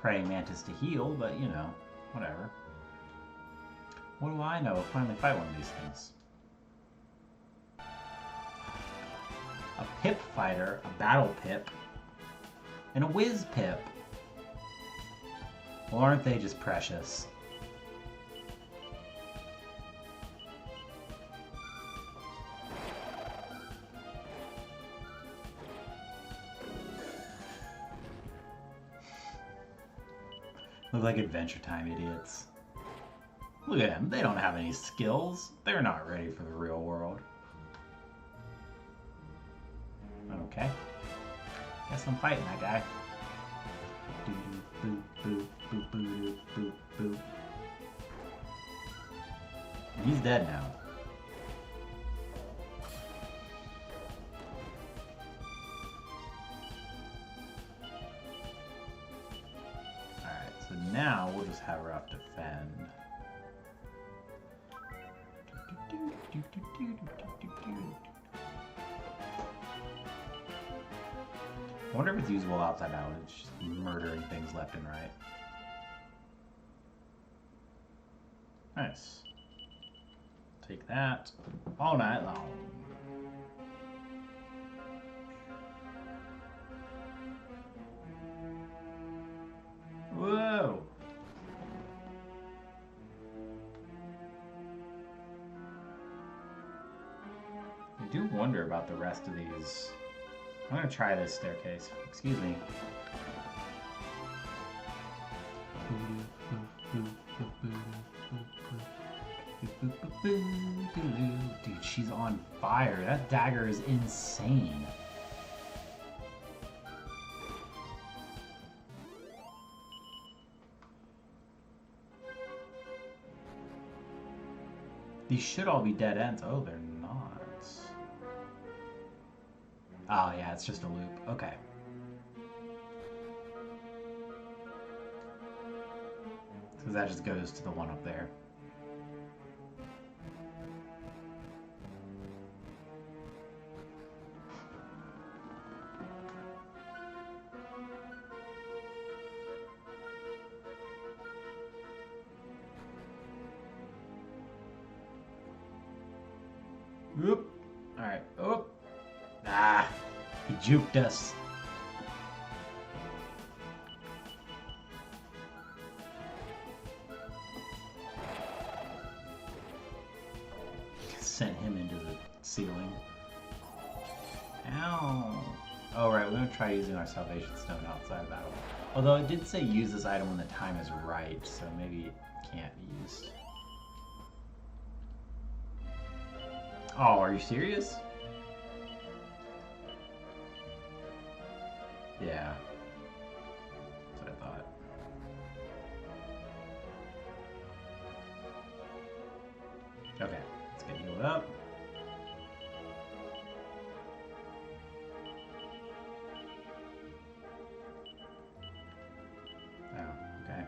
Praying Mantis to heal, but you know, whatever. What do I know? I'll finally fight one of these things. A Pip fighter, a Battle Pip, and a Whiz Pip. Well, aren't they just precious? Look like Adventure Time idiots. Look at them. They don't have any skills. They're not ready for the real world. Okay. Guess I'm fighting that guy. Boop, boop, boop, boop, boop, boop. He's dead now. Alright, so now we'll just have her up defend. I wonder if it's usable outside battle. It's just murdering things left and right. Nice. Take that all night long. Whoa! I do wonder about the rest of these. I'm gonna try this staircase. Excuse me. Dude, she's on fire. That dagger is insane. These should all be dead ends. Oh, they're not. Oh, yeah, it's just a loop. Okay. So that just goes to the one up there. Oop. Alright. Oop. Ah. He juked us. Sent him into the ceiling. Ow. Oh, right. We're going to try using our Salvation Stone outside of battle. Although it did say use this item when the time is right, so maybe it can't be used. Oh, are you serious? Yeah. That's what I thought. Okay, let's get healed up. Oh, okay.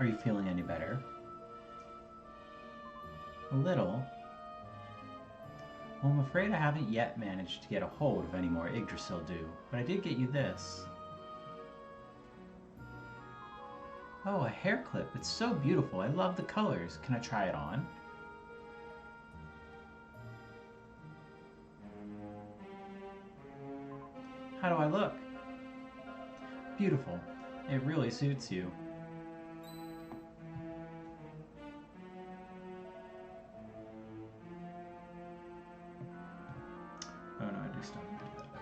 Are you feeling any better? A little. Well, I'm afraid I haven't yet managed to get a hold of any more Yggdrasil dew, but I did get you this. Oh, a hair clip. It's so beautiful. I love the colors. Can I try it on? How do I look? Beautiful. It really suits you. Oh no, I do still need to do that.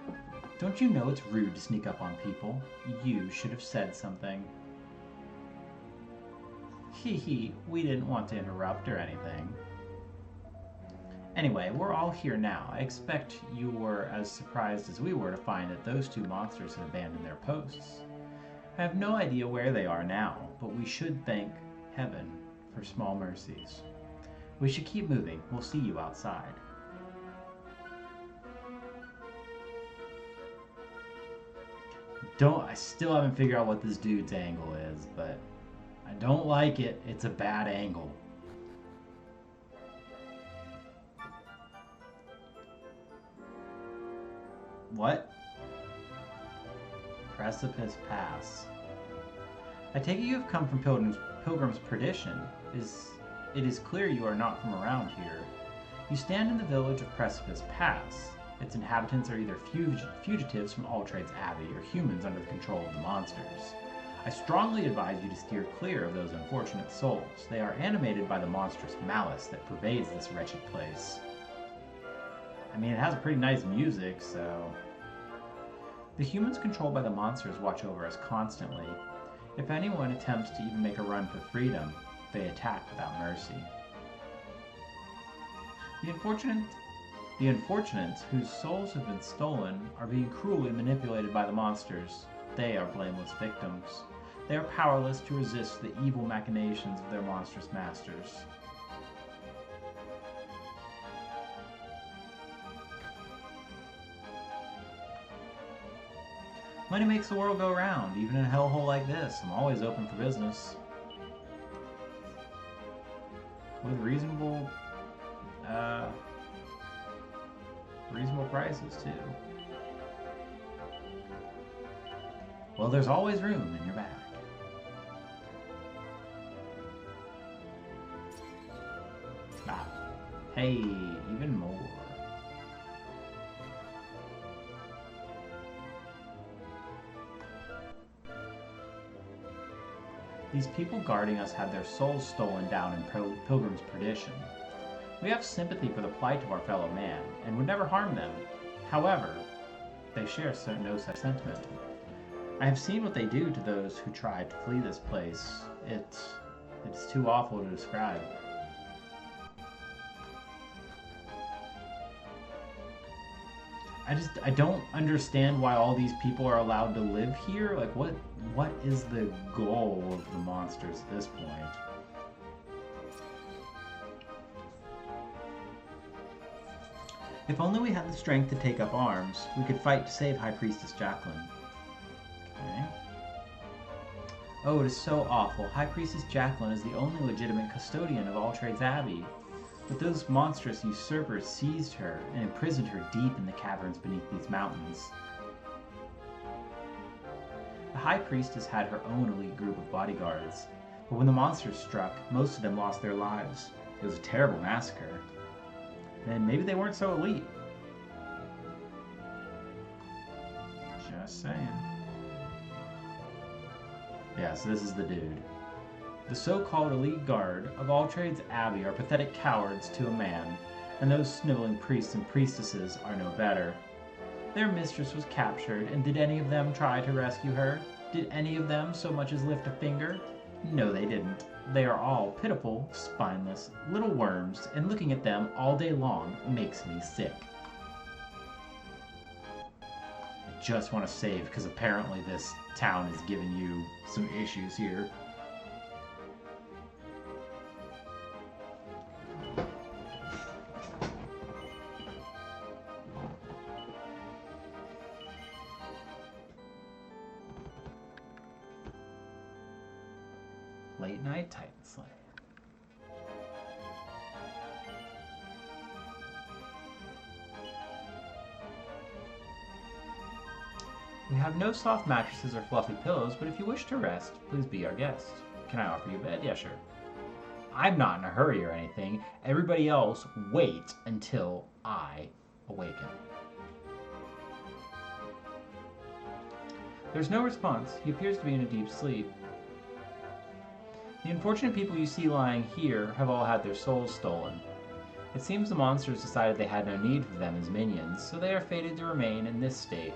Okay. Don't you know it's rude to sneak up on people? You should have said something. Hee hee, we didn't want to interrupt or anything. Anyway, we're all here now. I expect you were as surprised as we were to find that those two monsters had abandoned their posts. I have no idea where they are now, but we should thank heaven for small mercies. We should keep moving. We'll see you outside. I still haven't figured out what this dude's angle is, but I don't like it. It's a bad angle. What? Precipice Pass. I take it you have come from Pilgrim's Perdition. It is clear you are not from around here. You stand in the village of Precipice Pass. Its inhabitants are either fugitives from Alltrade's Abbey or humans under the control of the monsters. I strongly advise you to steer clear of those unfortunate souls. They are animated by the monstrous malice that pervades this wretched place. I mean, it has pretty nice music, so... The humans controlled by the monsters watch over us constantly. If anyone attempts to even make a run for freedom, they attack without mercy. The unfortunates whose souls have been stolen are being cruelly manipulated by the monsters. They are blameless victims. They are powerless to resist the evil machinations of their monstrous masters. Money makes the world go round, even in a hellhole like this. I'm always open for business. With reasonable prices, too. Well, there's always room in your bag. Ah. Hey, even more. These people guarding us had their souls stolen down in Pilgrim's Perdition. We have sympathy for the plight of our fellow man, and would never harm them. However, they share no such sentiment. I have seen what they do to those who try to flee this place. It's too awful to describe. I don't understand why all these people are allowed to live here. Like, what is the goal of the monsters at this point? If only we had the strength to take up arms, we could fight to save High Priestess Jacqueline. Okay. Oh, it is so awful. High Priestess Jacqueline is the only legitimate custodian of Alltrade's Abbey. But those monstrous usurpers seized her and imprisoned her deep in the caverns beneath these mountains. The High Priestess had her own elite group of bodyguards, but when the monsters struck, most of them lost their lives. It was a terrible massacre. And maybe they weren't so elite. Just saying. Yeah, so this is the dude. The so-called elite guard of Alltrade's Abbey are pathetic cowards to a man, and those sniveling priests and priestesses are no better. Their mistress was captured, and did any of them try to rescue her? Did any of them so much as lift a finger? No, they didn't. They are all pitiful, spineless, little worms, and looking at them all day long makes me sick. I just want to save, because apparently this town is giving you some issues here. Late night Titan Slay. We have no soft mattresses or fluffy pillows, but if you wish to rest, please be our guest. Can I offer you a bed? Yeah, sure. I'm not in a hurry or anything. Everybody else, wait until I awaken. There's no response. He appears to be in a deep sleep. The unfortunate people you see lying here have all had their souls stolen. It seems the monsters decided they had no need for them as minions, so they are fated to remain in this state.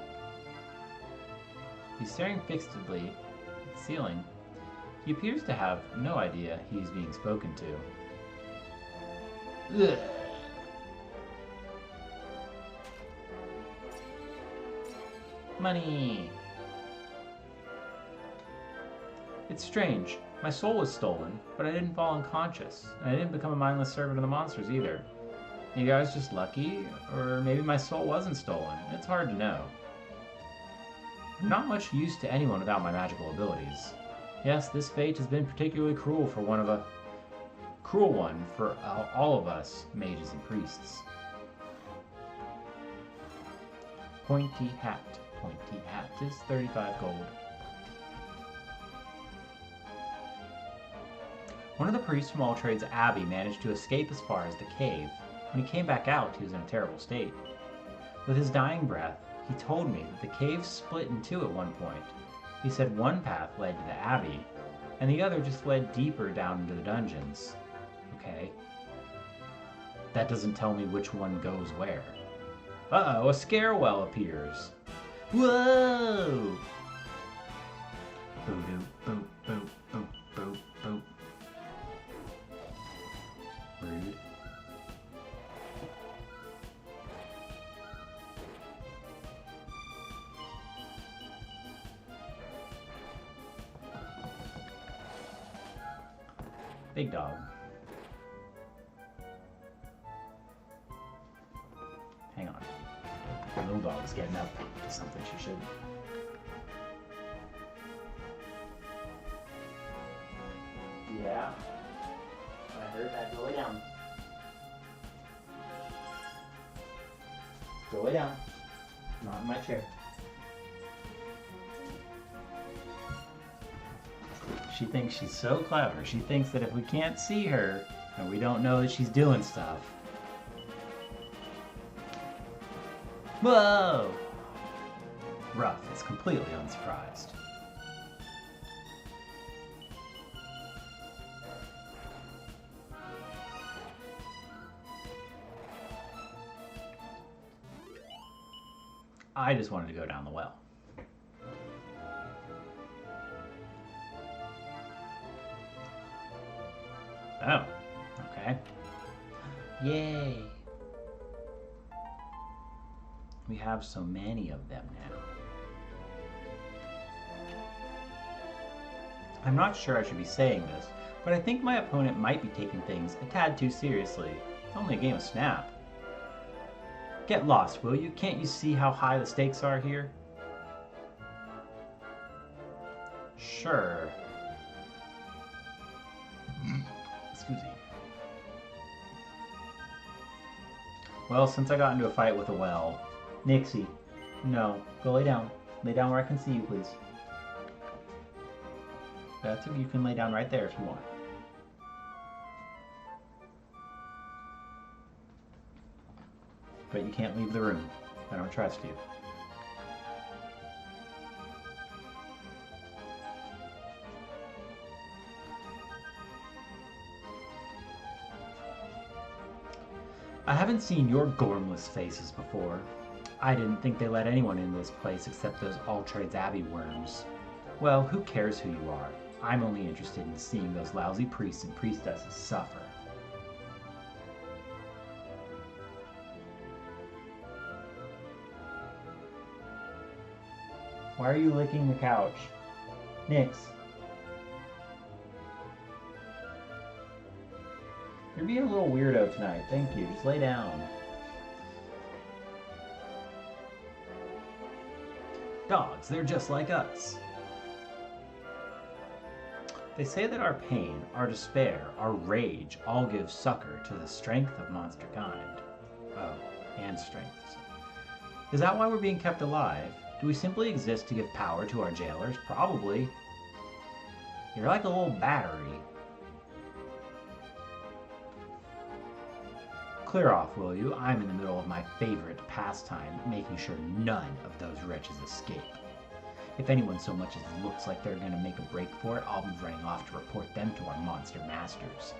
He's staring fixedly at the ceiling. He appears to have no idea he is being spoken to. Ugh. Money! It's strange. My soul was stolen, but I didn't fall unconscious, and I didn't become a mindless servant of the monsters either. Maybe I was just lucky, or maybe my soul wasn't stolen. It's hard to know. I'm not much use to anyone without my magical abilities. Yes, this fate has been particularly cruel for all of us, mages and priests. Pointy hat. Pointy hat is 35 gold. One of the priests from All Trades Abbey managed to escape as far as the cave. When he came back out, he was in a terrible state. With his dying breath, he told me that the cave split in two at one point. He said one path led to the Abbey, and the other just led deeper down into the dungeons. Okay. That doesn't tell me which one goes where. Uh-oh, a scarewell appears. Whoa! Boo-doo, boop, boop, boop, boop, boop. Rude. Big dog. Hang on. The little dog's getting up to something she shouldn't. Yeah. I heard that. Go lay down. Go lay down. Not in my chair. She thinks she's so clever. She thinks that if we can't see her, and we don't know that she's doing stuff. Whoa! Ruff is completely unsurprised. I just wanted to go down the well. Oh, okay. Yay! We have so many of them now. I'm not sure I should be saying this, but I think my opponent might be taking things a tad too seriously. It's only a game of Snap. Get lost, will you? Can't you see how high the stakes are here? Sure. Excuse me. Well, since I got into a fight with a well... Nixie. No. Go lay down. Lay down where I can see you, please. That's okay. You can lay down right there if you want. But you can't leave the room. I don't trust you. I haven't seen your gormless faces before. I didn't think they let anyone into this place except those All Trades Abbey worms. Well, who cares who you are? I'm only interested in seeing those lousy priests and priestesses suffer. Why are you licking the couch? Nix. You're being a little weirdo tonight. Thank you. Just lay down. Dogs, they're just like us. They say that our pain, our despair, our rage all give succor to the strength of monster kind. Oh, and strength. Is that why we're being kept alive? Do we simply exist to give power to our jailers? Probably. You're like a little battery. Clear off, will you? I'm in the middle of my favorite pastime, making sure none of those wretches escape. If anyone so much as looks like they're going to make a break for it, I'll be running off to report them to our monster masters.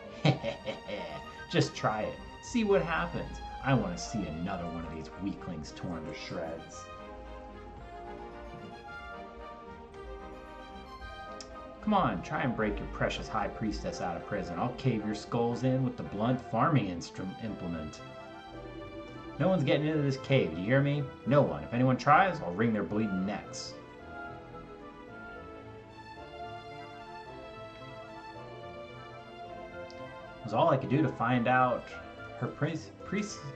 Just try it. See what happens. I want to see another one of these weaklings torn to shreds. Come on, try and break your precious High Priestess out of prison. I'll cave your skulls in with the blunt farming implement. No one's getting into this cave, do you hear me? No one. If anyone tries, I'll wring their bleeding necks. It was all I could do to find out her priestlinesses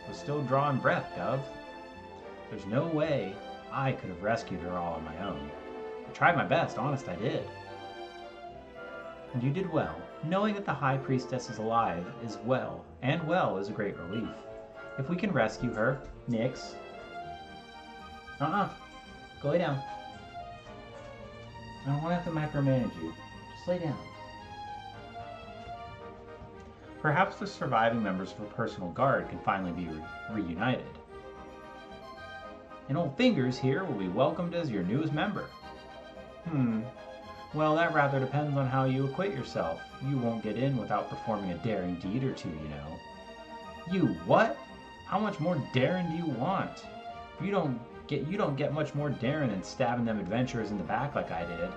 was still drawing breath, Gov. There's no way I could have rescued her all on my own. I tried my best, honest I did. And you did well. Knowing that the High Priestess is alive is well, and well is a great relief. If we can rescue her, Nix. Go lay down. I don't want to have to micromanage you. Just lay down. Perhaps the surviving members of her personal guard can finally be reunited. And Old Fingers here will be welcomed as your newest member. Well, that rather depends on how you acquit yourself. You won't get in without performing a daring deed or two, you know. You what? How much more daring do you want? You don't get much more daring than stabbing them adventurers in the back like I did.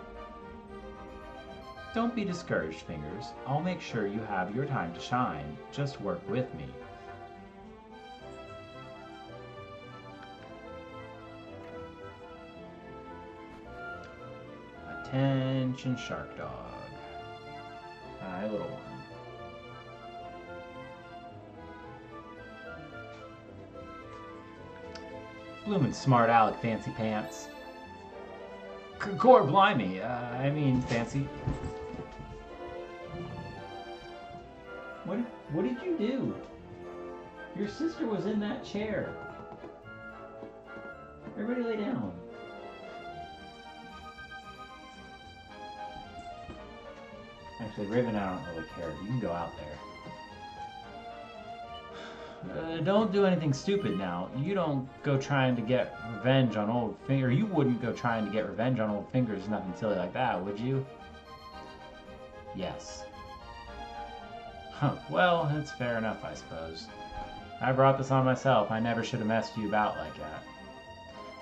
Don't be discouraged, Fingers. I'll make sure you have your time to shine. Just work with me. Attention, Shark Dog. Hi, little one. Bloomin' smart Alec, fancy pants. Gore blimey, I mean fancy. What did you do? Your sister was in that chair. Everybody lay down. Actually, Raven, I don't really care. You can go out there. Don't do anything stupid now. You don't go trying to get revenge on Old Finger. You wouldn't go trying to get revenge on Old Fingers, nothing silly like that, would you? Yes. Huh. Well, it's fair enough, I suppose. I brought this on myself. I never should have messed you about like that.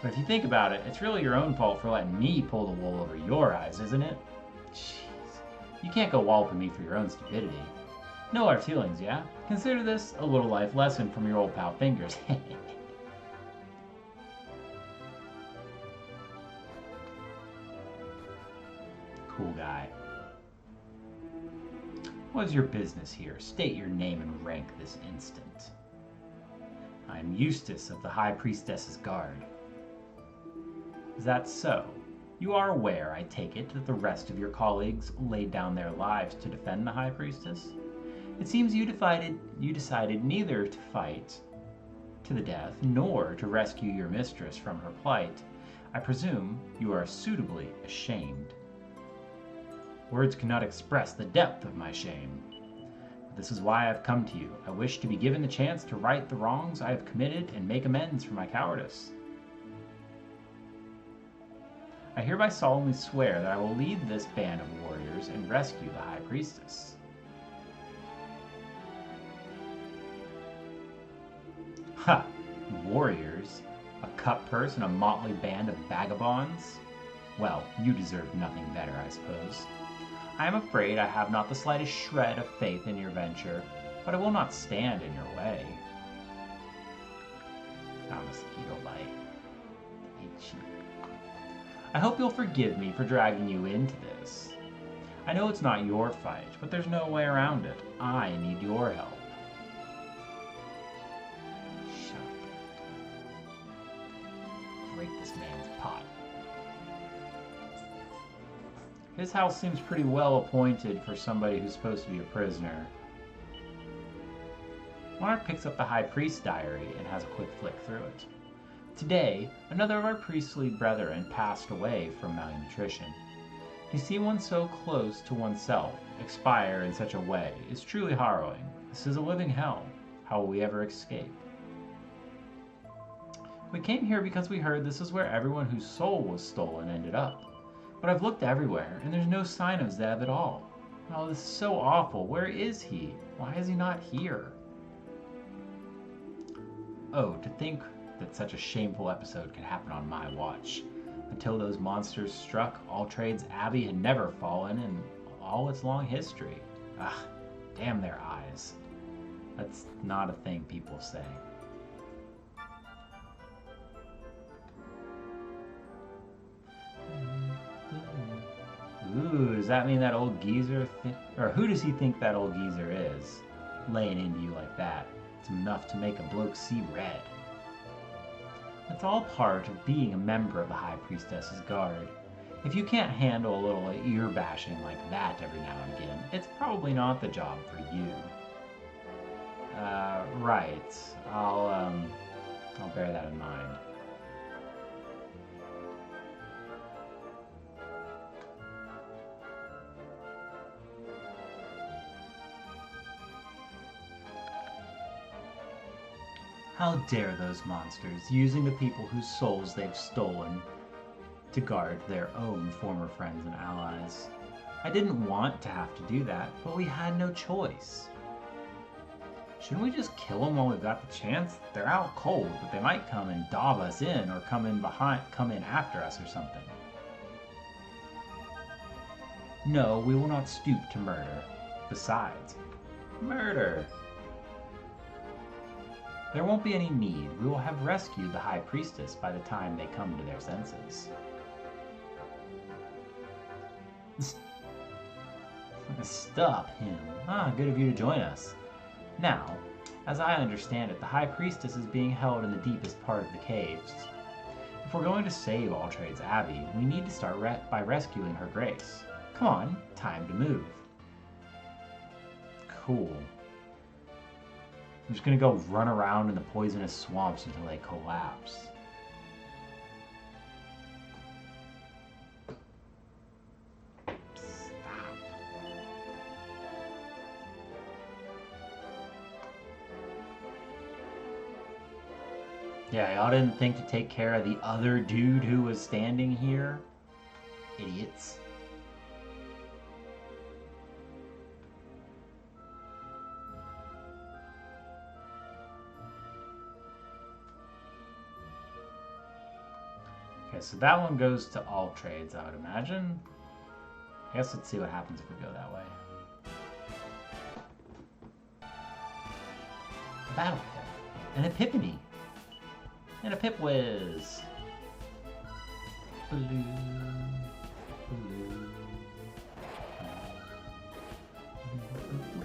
But if you think about it, it's really your own fault for letting me pull the wool over your eyes, isn't it? Jeez. You can't go walloping me for your own stupidity. No hard feelings, yeah? Consider this a little life lesson from your old pal Fingers. Cool guy. What is your business here? State your name and rank this instant. I am Eustace of the High Priestess's Guard. Is that so? You are aware, I take it, that the rest of your colleagues laid down their lives to defend the High Priestess? It seems you decided neither to fight to the death, nor to rescue your mistress from her plight. I presume you are suitably ashamed. Words cannot express the depth of my shame. This is why I've come to you. I wish to be given the chance to right the wrongs I have committed and make amends for my cowardice. I hereby solemnly swear that I will lead this band of warriors and rescue the High Priestess. Ha! Warriors? A cut purse and a motley band of vagabonds? Well, you deserve nothing better, I suppose. I am afraid I have not the slightest shred of faith in your venture, but I will not stand in your way. Mosquito bite. I hope you'll forgive me for dragging you into this. I know it's not your fight, but there's no way around it. I need your help. Shut up. Break this man's pot. His house seems pretty well appointed for somebody who's supposed to be a prisoner. Monarch picks up the High Priest's diary and has a quick flick through it. Today, another of our priestly brethren passed away from malnutrition. To see one so close to oneself expire in such a way is truly harrowing. This is a living hell. How will we ever escape? We came here because we heard this is where everyone whose soul was stolen ended up. But I've looked everywhere, and there's no sign of Zeb at all. Oh, this is so awful. Where is he? Why is he not here? Oh, to think that such a shameful episode could happen on my watch. Until those monsters struck, All Trades Abbey had never fallen in all its long history. Ah, damn their eyes. That's not a thing people say. Ooh, does that mean that old geezer or who does he think that old geezer is? Laying into you like that. It's enough to make a bloke see red. It's all part of being a member of the High Priestess's Guard. If you can't handle a little ear bashing like that every now and again, it's probably not the job for you. Right. I'll bear that in mind. How dare those monsters, using the people whose souls they've stolen to guard their own former friends and allies. I didn't want to have to do that, but we had no choice. Shouldn't we just kill them while we've got the chance? They're out cold, but they might come and dob us in or come in after us or something. No, we will not stoop to murder. Besides, murder! There won't be any need. We will have rescued the High Priestess by the time they come to their senses. Stop him. Ah, good of you to join us. Now, as I understand it, the High Priestess is being held in the deepest part of the caves. If we're going to save All Trades Abbey, we need to start by rescuing her grace. Come on, time to move. Cool. I'm just gonna go run around in the poisonous swamps until they collapse. Stop. Yeah, y'all didn't think to take care of the other dude who was standing here? Idiots. Okay, so that one goes to All Trades, I would imagine. I guess let's see what happens if we go that way. A battle pip. An epiphany. And a pip whiz. Balloon. Balloon.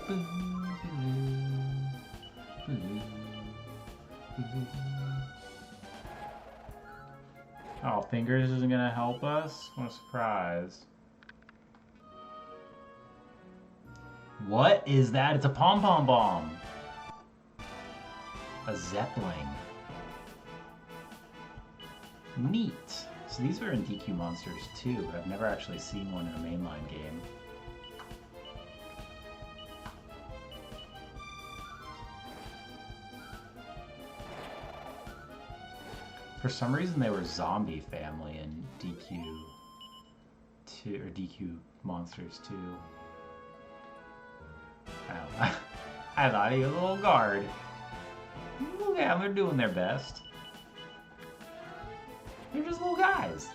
Balloon. Balloon. Balloon. Oh, Fingers isn't gonna help us? What a surprise. What is that? It's a pom-pom bomb. A Zeppelin. Neat. So these are in DQ Monsters too, but I've never actually seen one in a mainline game. For some reason they were Zombie Family in DQ 2 or DQ Monsters 2. I thought he was a little guard. Yeah, they're doing their best. They're just little guys.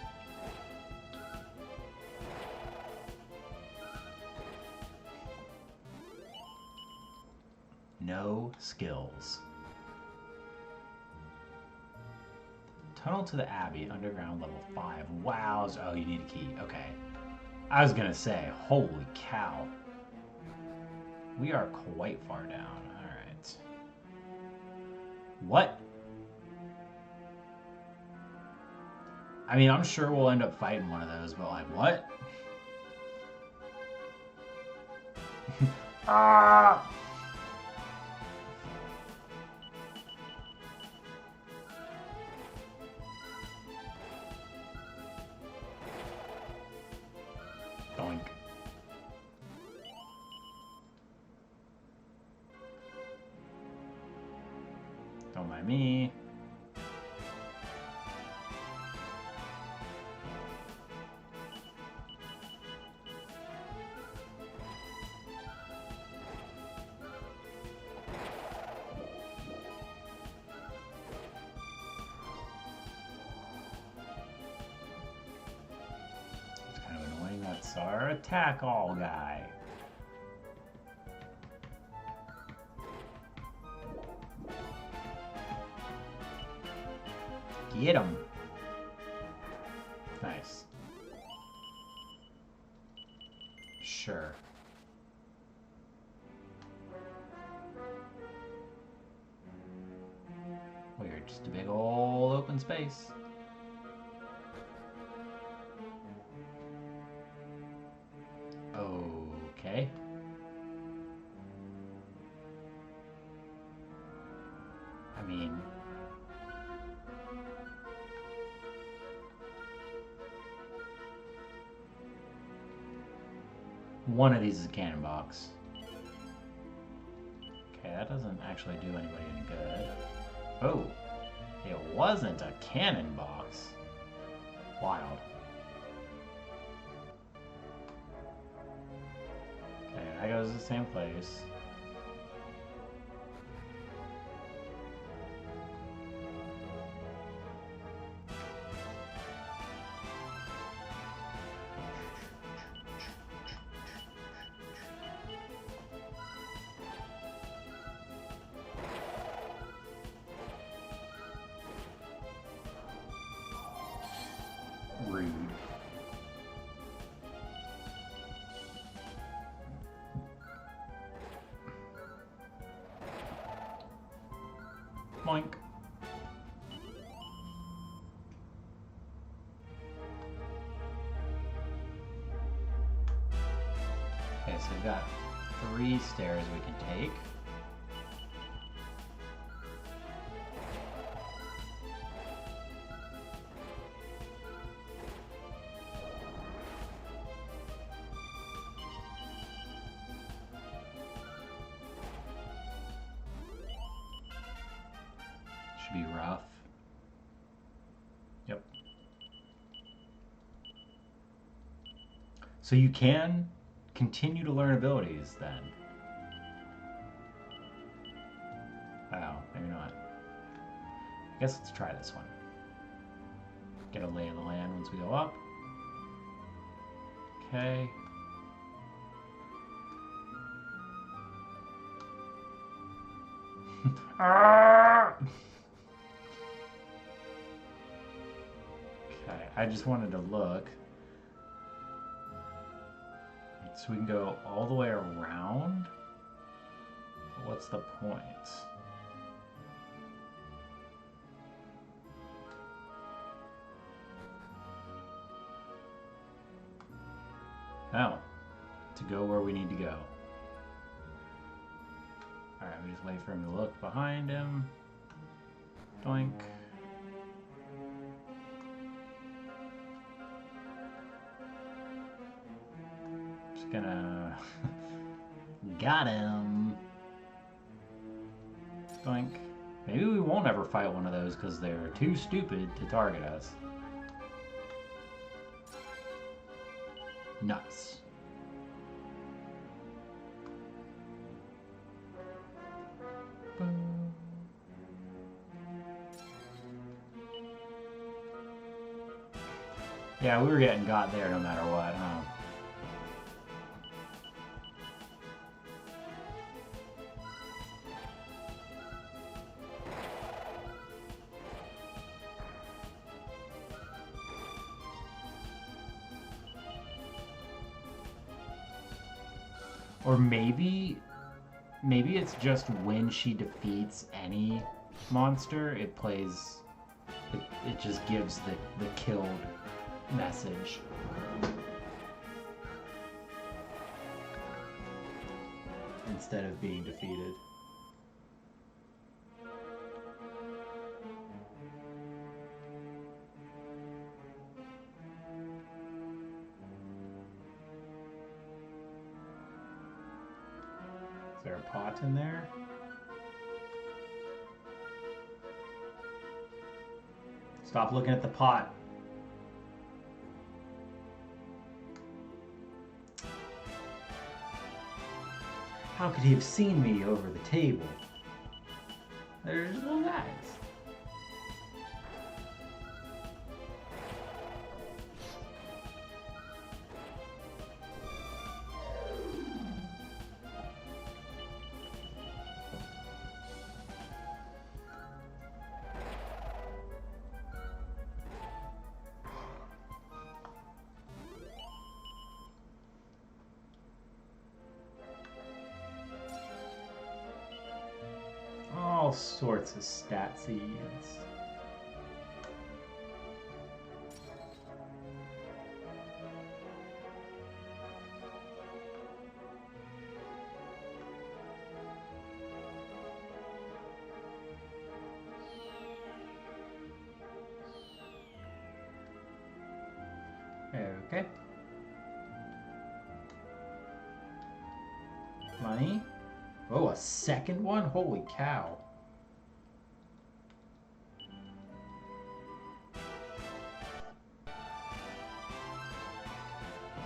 No skills. Tunnel to the Abbey, underground level 5. Wow. Oh, you need a key. Okay. I was gonna say, holy cow. We are quite far down. Alright. What? I mean, I'm sure we'll end up fighting one of those, but like, what? Ah! Doink. Don't mind me. It's kind of annoying. That's our attack all guy. Get him. Nice. Sure. Weird, just a big old open space. Okay. I mean... one of these is a cannon box. Okay, that doesn't actually do anybody any good. Oh, it wasn't a cannon box. Wild. Okay, that goes to the same place. Rude. Moink. Okay, so we've got 3 stairs we can take. Should be rough. Yep. So you can continue to learn abilities then. Oh, maybe not. I guess let's try this one. Get a lay of the land once we go up. Okay. Okay, I just wanted to look. So we can go all the way around? What's the point? Oh, to go where we need to go. Alright, we just wait for him to look behind him. Doink. Just gonna... Got him! Doink. Maybe we won't ever fight one of those because they're too stupid to target us. Nuts. Boom. Yeah, we were getting got there no matter what, huh? Or maybe it's just when she defeats any monster, it plays, it just gives the killed message. instead of being defeated. Is there a pot in there? Stop looking at the pot. How could he have seen me over the table? There's no guys. All sorts of statsy units. Okay. Money. Oh, a second one? Holy cow.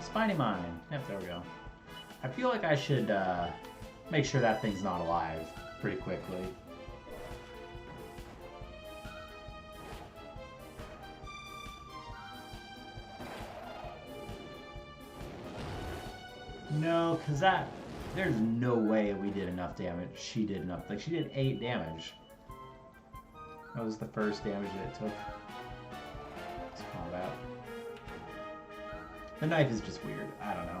Spiny Mine. Yep, there we go. I feel like I should make sure that thing's not alive pretty quickly. No, because there's no way we did enough damage. She did enough. Like, she did 8 damage. That was the first damage that it took. It's combat. The knife is just weird. I don't know.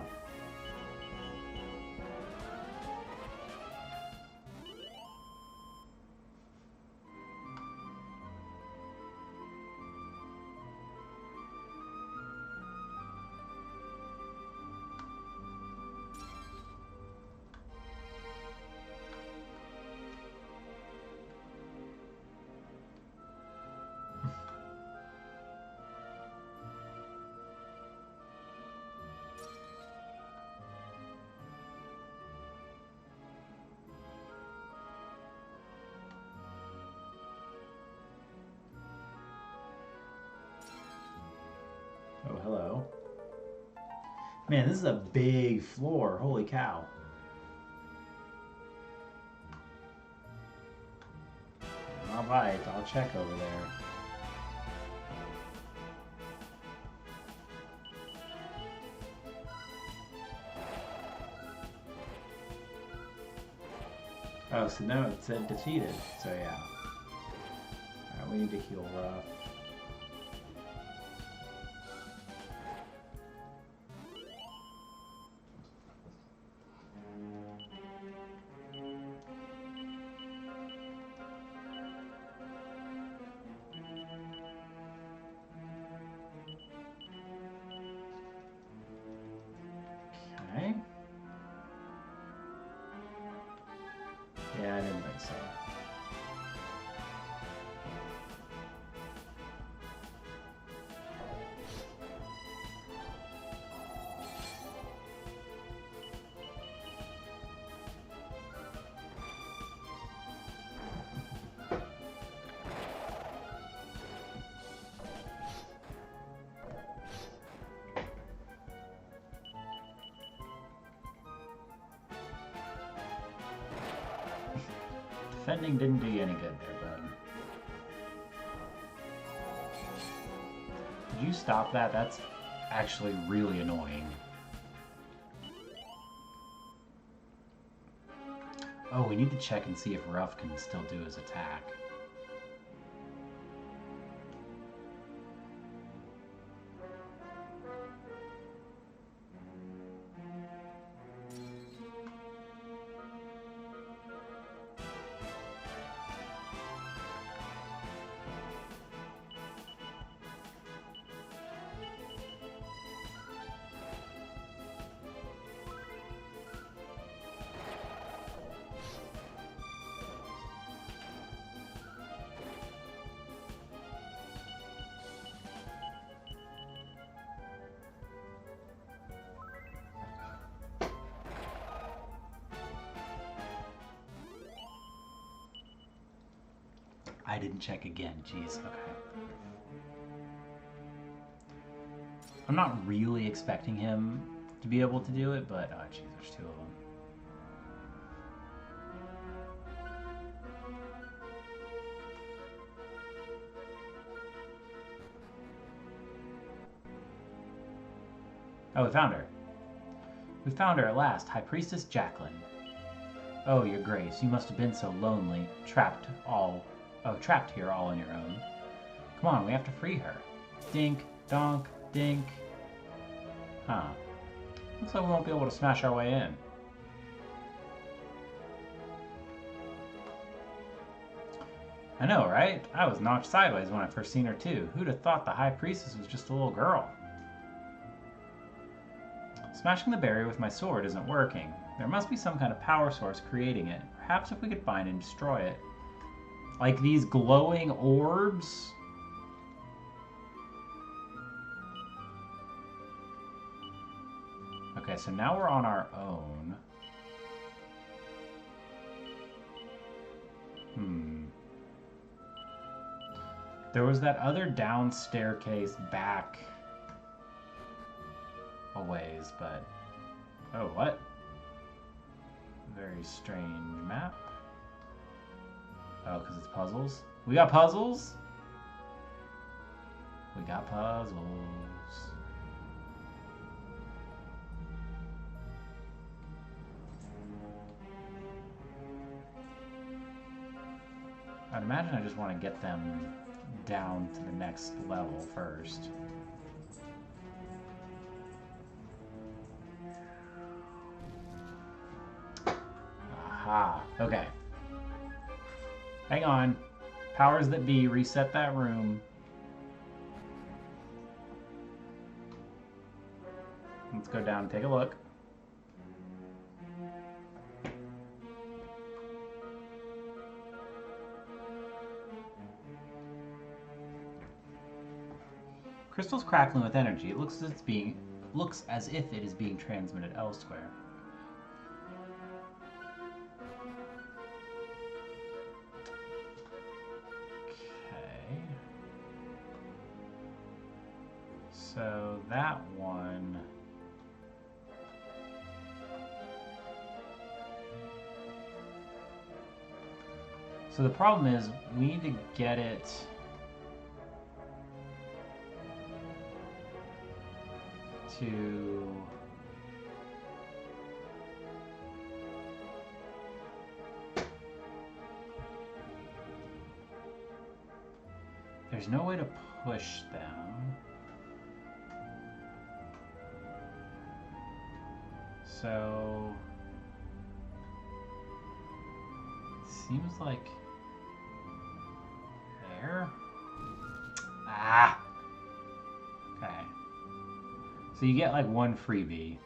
Oh, hello. Man, this is a big floor. Holy cow. Alright, I'll check over there. Oh, so no, it said defeated. So yeah. Alright, we need to heal rough. Okay. Yeah, I didn't think so. Defending didn't do you any good there, bud. Did you stop that? That's actually really annoying. Oh, we need to check and see if Ruff can still do his attack. I didn't check again. Jeez. Okay. I'm not really expecting him to be able to do it, but oh jeez, there's two of them. Oh, we found her. We found her at last, High Priestess Jacqueline. Oh, your grace, you must have been so lonely, trapped here all on your own. Come on, we have to free her. Dink, donk, dink. Huh. Looks like we won't be able to smash our way in. I know, right? I was knocked sideways when I first seen her too. Who'd have thought the High Priestess was just a little girl? Smashing the barrier with my sword isn't working. There must be some kind of power source creating it. Perhaps if we could find and destroy it. Like these glowing orbs? Okay, so now we're on our own. There was that other down staircase back a ways, but... Oh, what? Very strange map. Oh, because it's puzzles? We got puzzles? We got puzzles. I'd imagine I just want to get them down to the next level first. Aha, okay. Hang on. Powers that be, reset that room. Let's go down and take a look. Crystal's crackling with energy. It looks as if it is being transmitted elsewhere. Okay. So that one. So the problem is we need to get it to there's no way to push them. So it seems like there. Ah. Okay. So you get like one freebie.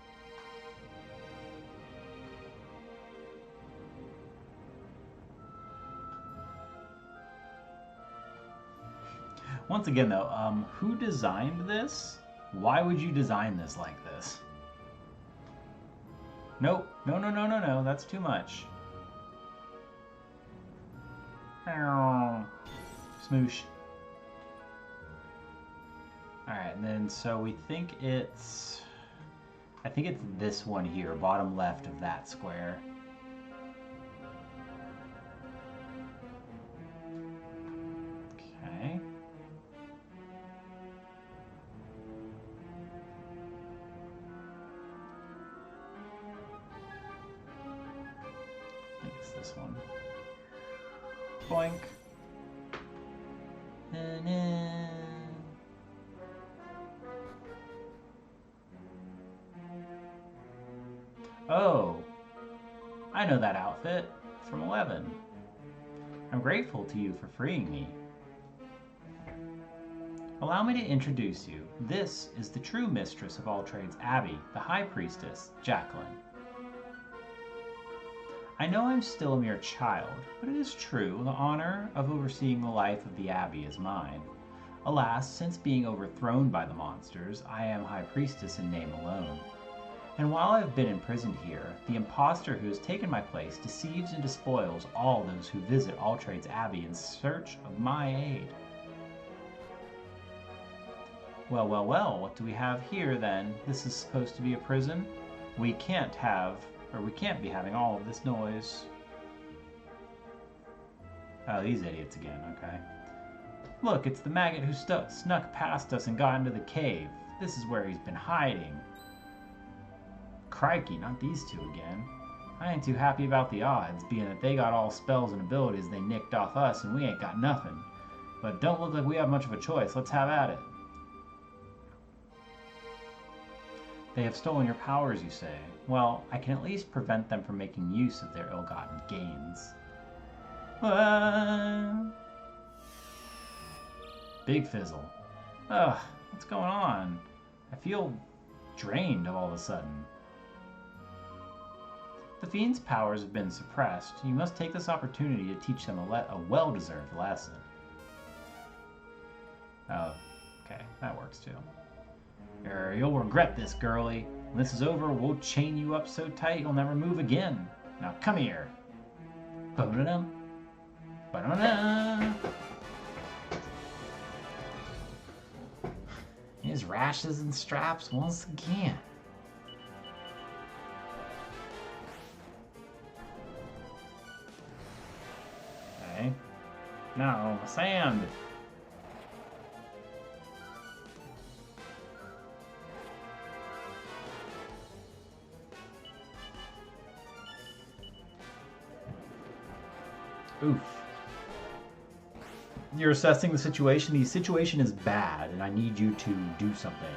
Once again though, who designed this? Why would you design this like this? Nope. No, no, no, no, no. That's too much. Smoosh. Alright, and then so we think it's... I think it's this one here, bottom left of that square. Okay. I think it's this one. Boink. Oh, I know that outfit from 11. I'm grateful to you for freeing me. Allow me to introduce you. This is the true mistress of all trades, Abby, the High Priestess, Jacqueline. I know I'm still a mere child, but it is true, the honor of overseeing the life of the Abbey is mine. Alas, since being overthrown by the monsters, I am High Priestess in name alone. And while I have been imprisoned here, the impostor who has taken my place deceives and despoils all those who visit Alltrade's Abbey in search of my aid. Well, well, well, what do we have here then? This is supposed to be a prison? We can't be having all of this noise. Oh, these idiots again, okay. Look, it's the maggot who snuck past us and got into the cave. This is where he's been hiding. Crikey, not these two again. I ain't too happy about the odds, being that they got all spells and abilities they nicked off us and we ain't got nothing. But don't look like we have much of a choice. Let's have at it. They have stolen your powers, you say. Well, I can at least prevent them from making use of their ill-gotten gains. Big fizzle. Ugh, what's going on? I feel drained all of a sudden. The fiend's powers have been suppressed. You must take this opportunity to teach them a well-deserved lesson. Oh, okay, that works too. You'll regret this, girlie. When this is over, we'll chain you up so tight you'll never move again. Now come here. Ba-da-dum. Ba-da-dum. His rashes and straps once again. Okay. No, my sand. Oof. You're assessing the situation. The situation is bad, and I need you to do something.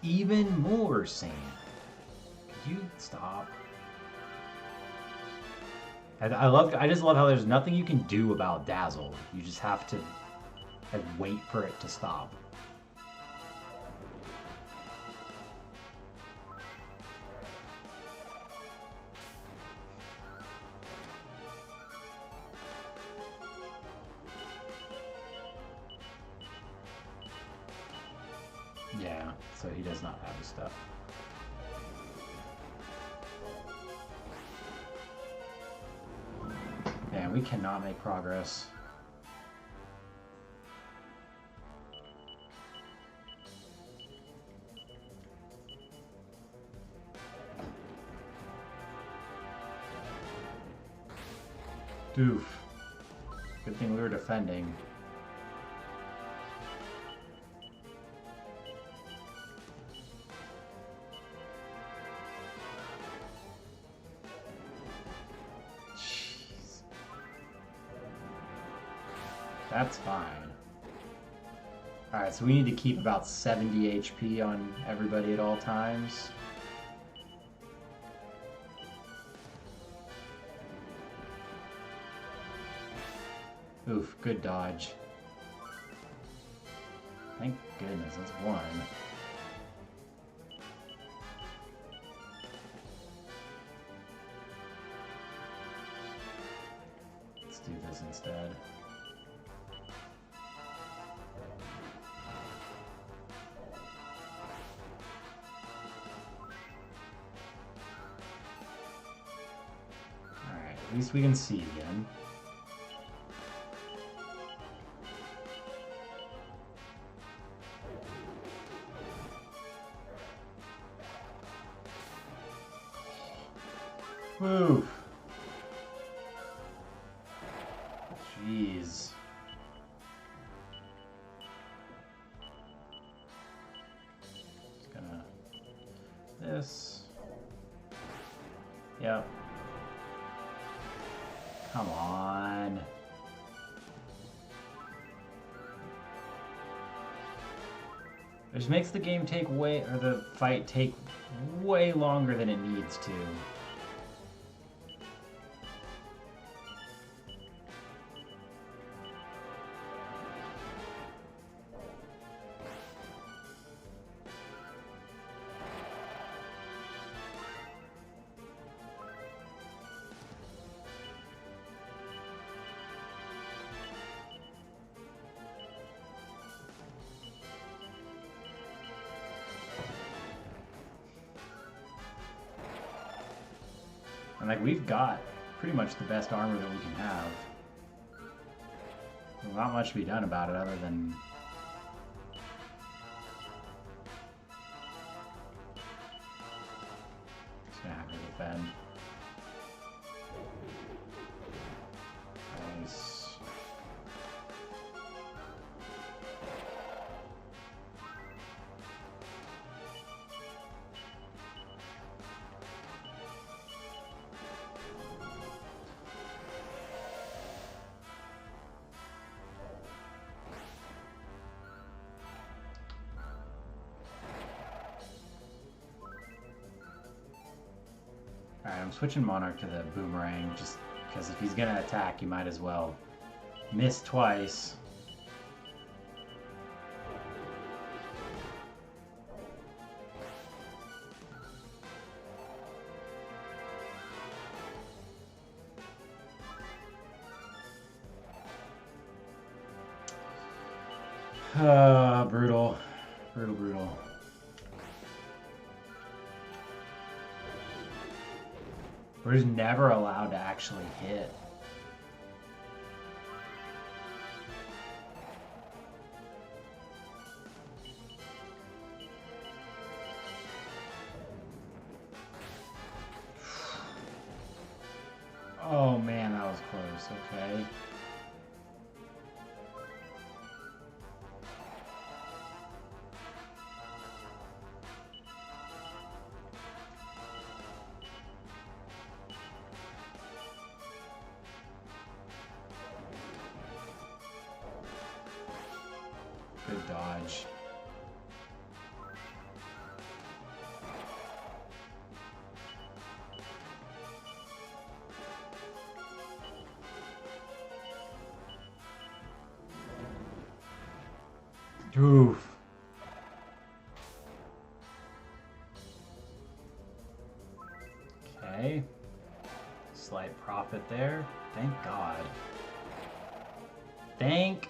Even more sand. Could you stop? I just love how there's nothing you can do about Dazzle. You just have to wait for it to stop. Yeah, so he does not have his stuff. Man, we cannot make progress. Doof. Good thing we were defending. Jeez. That's fine. Alright, so we need to keep about 70 HP on everybody at all times. Oof, good dodge. Thank goodness, that's one. Let's do this instead. Alright, at least we can see again. Woo! Jeez. Just gonna... This. Yep. Come on. Which makes the game take the fight take way longer than it needs to. And like, we've got pretty much the best armor that we can have. There's not much to be done about it other than... Just gonna have to defend. Nice. Alright, I'm switching Monarch to the Boomerang, just because if he's gonna attack, you might as well miss twice. Brutal. Brutal. We're just never allowed to actually hit. Oh man, that was close. Okay. Good dodge. Oof. Okay. Slight profit there. Thank God. Thank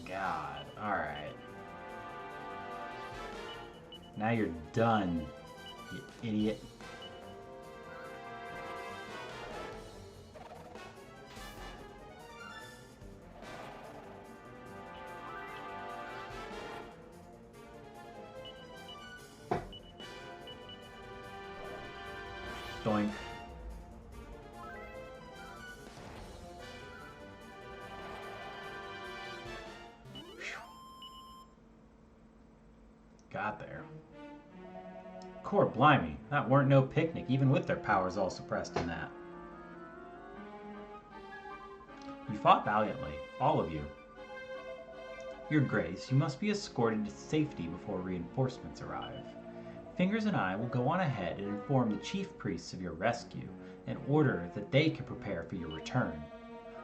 God. Alright. Now you're done, you idiot. Doink. Got there. Core blimey, that weren't no picnic, even with their powers all suppressed in that. You fought valiantly, all of you. Your Grace, you must be escorted to safety before reinforcements arrive. Fingers and I will go on ahead and inform the chief priests of your rescue in order that they can prepare for your return.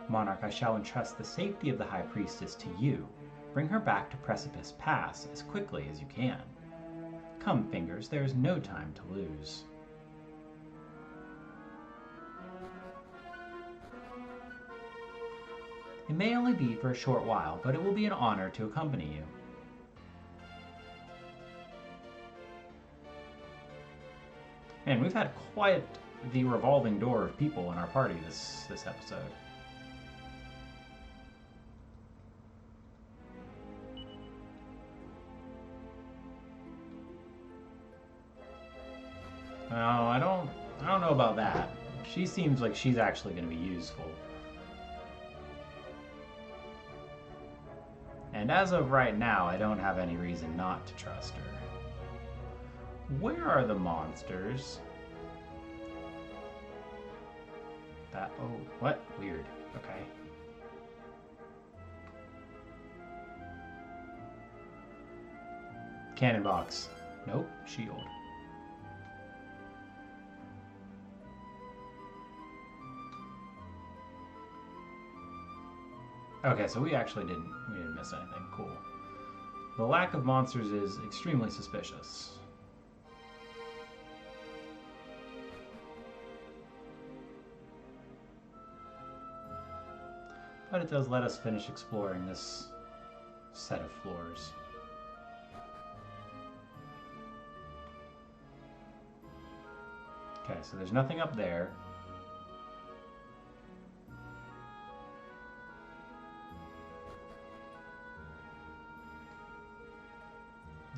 Monarch, I shall entrust the safety of the High Priestess to you. Bring her back to Precipice Pass as quickly as you can. Come, Fingers, there is no time to lose. It may only be for a short while, but it will be an honor to accompany you. Man, we've had quite the revolving door of people in our party this episode. No, I don't know about that. She seems like she's actually going to be useful. And as of right now, I don't have any reason not to trust her. Where are the monsters? That, oh, what? Weird. Okay. Cannon box. Nope. Shield. Okay, so we didn't miss anything. Cool. The lack of monsters is extremely suspicious. But it does let us finish exploring this set of floors. Okay, so there's nothing up there.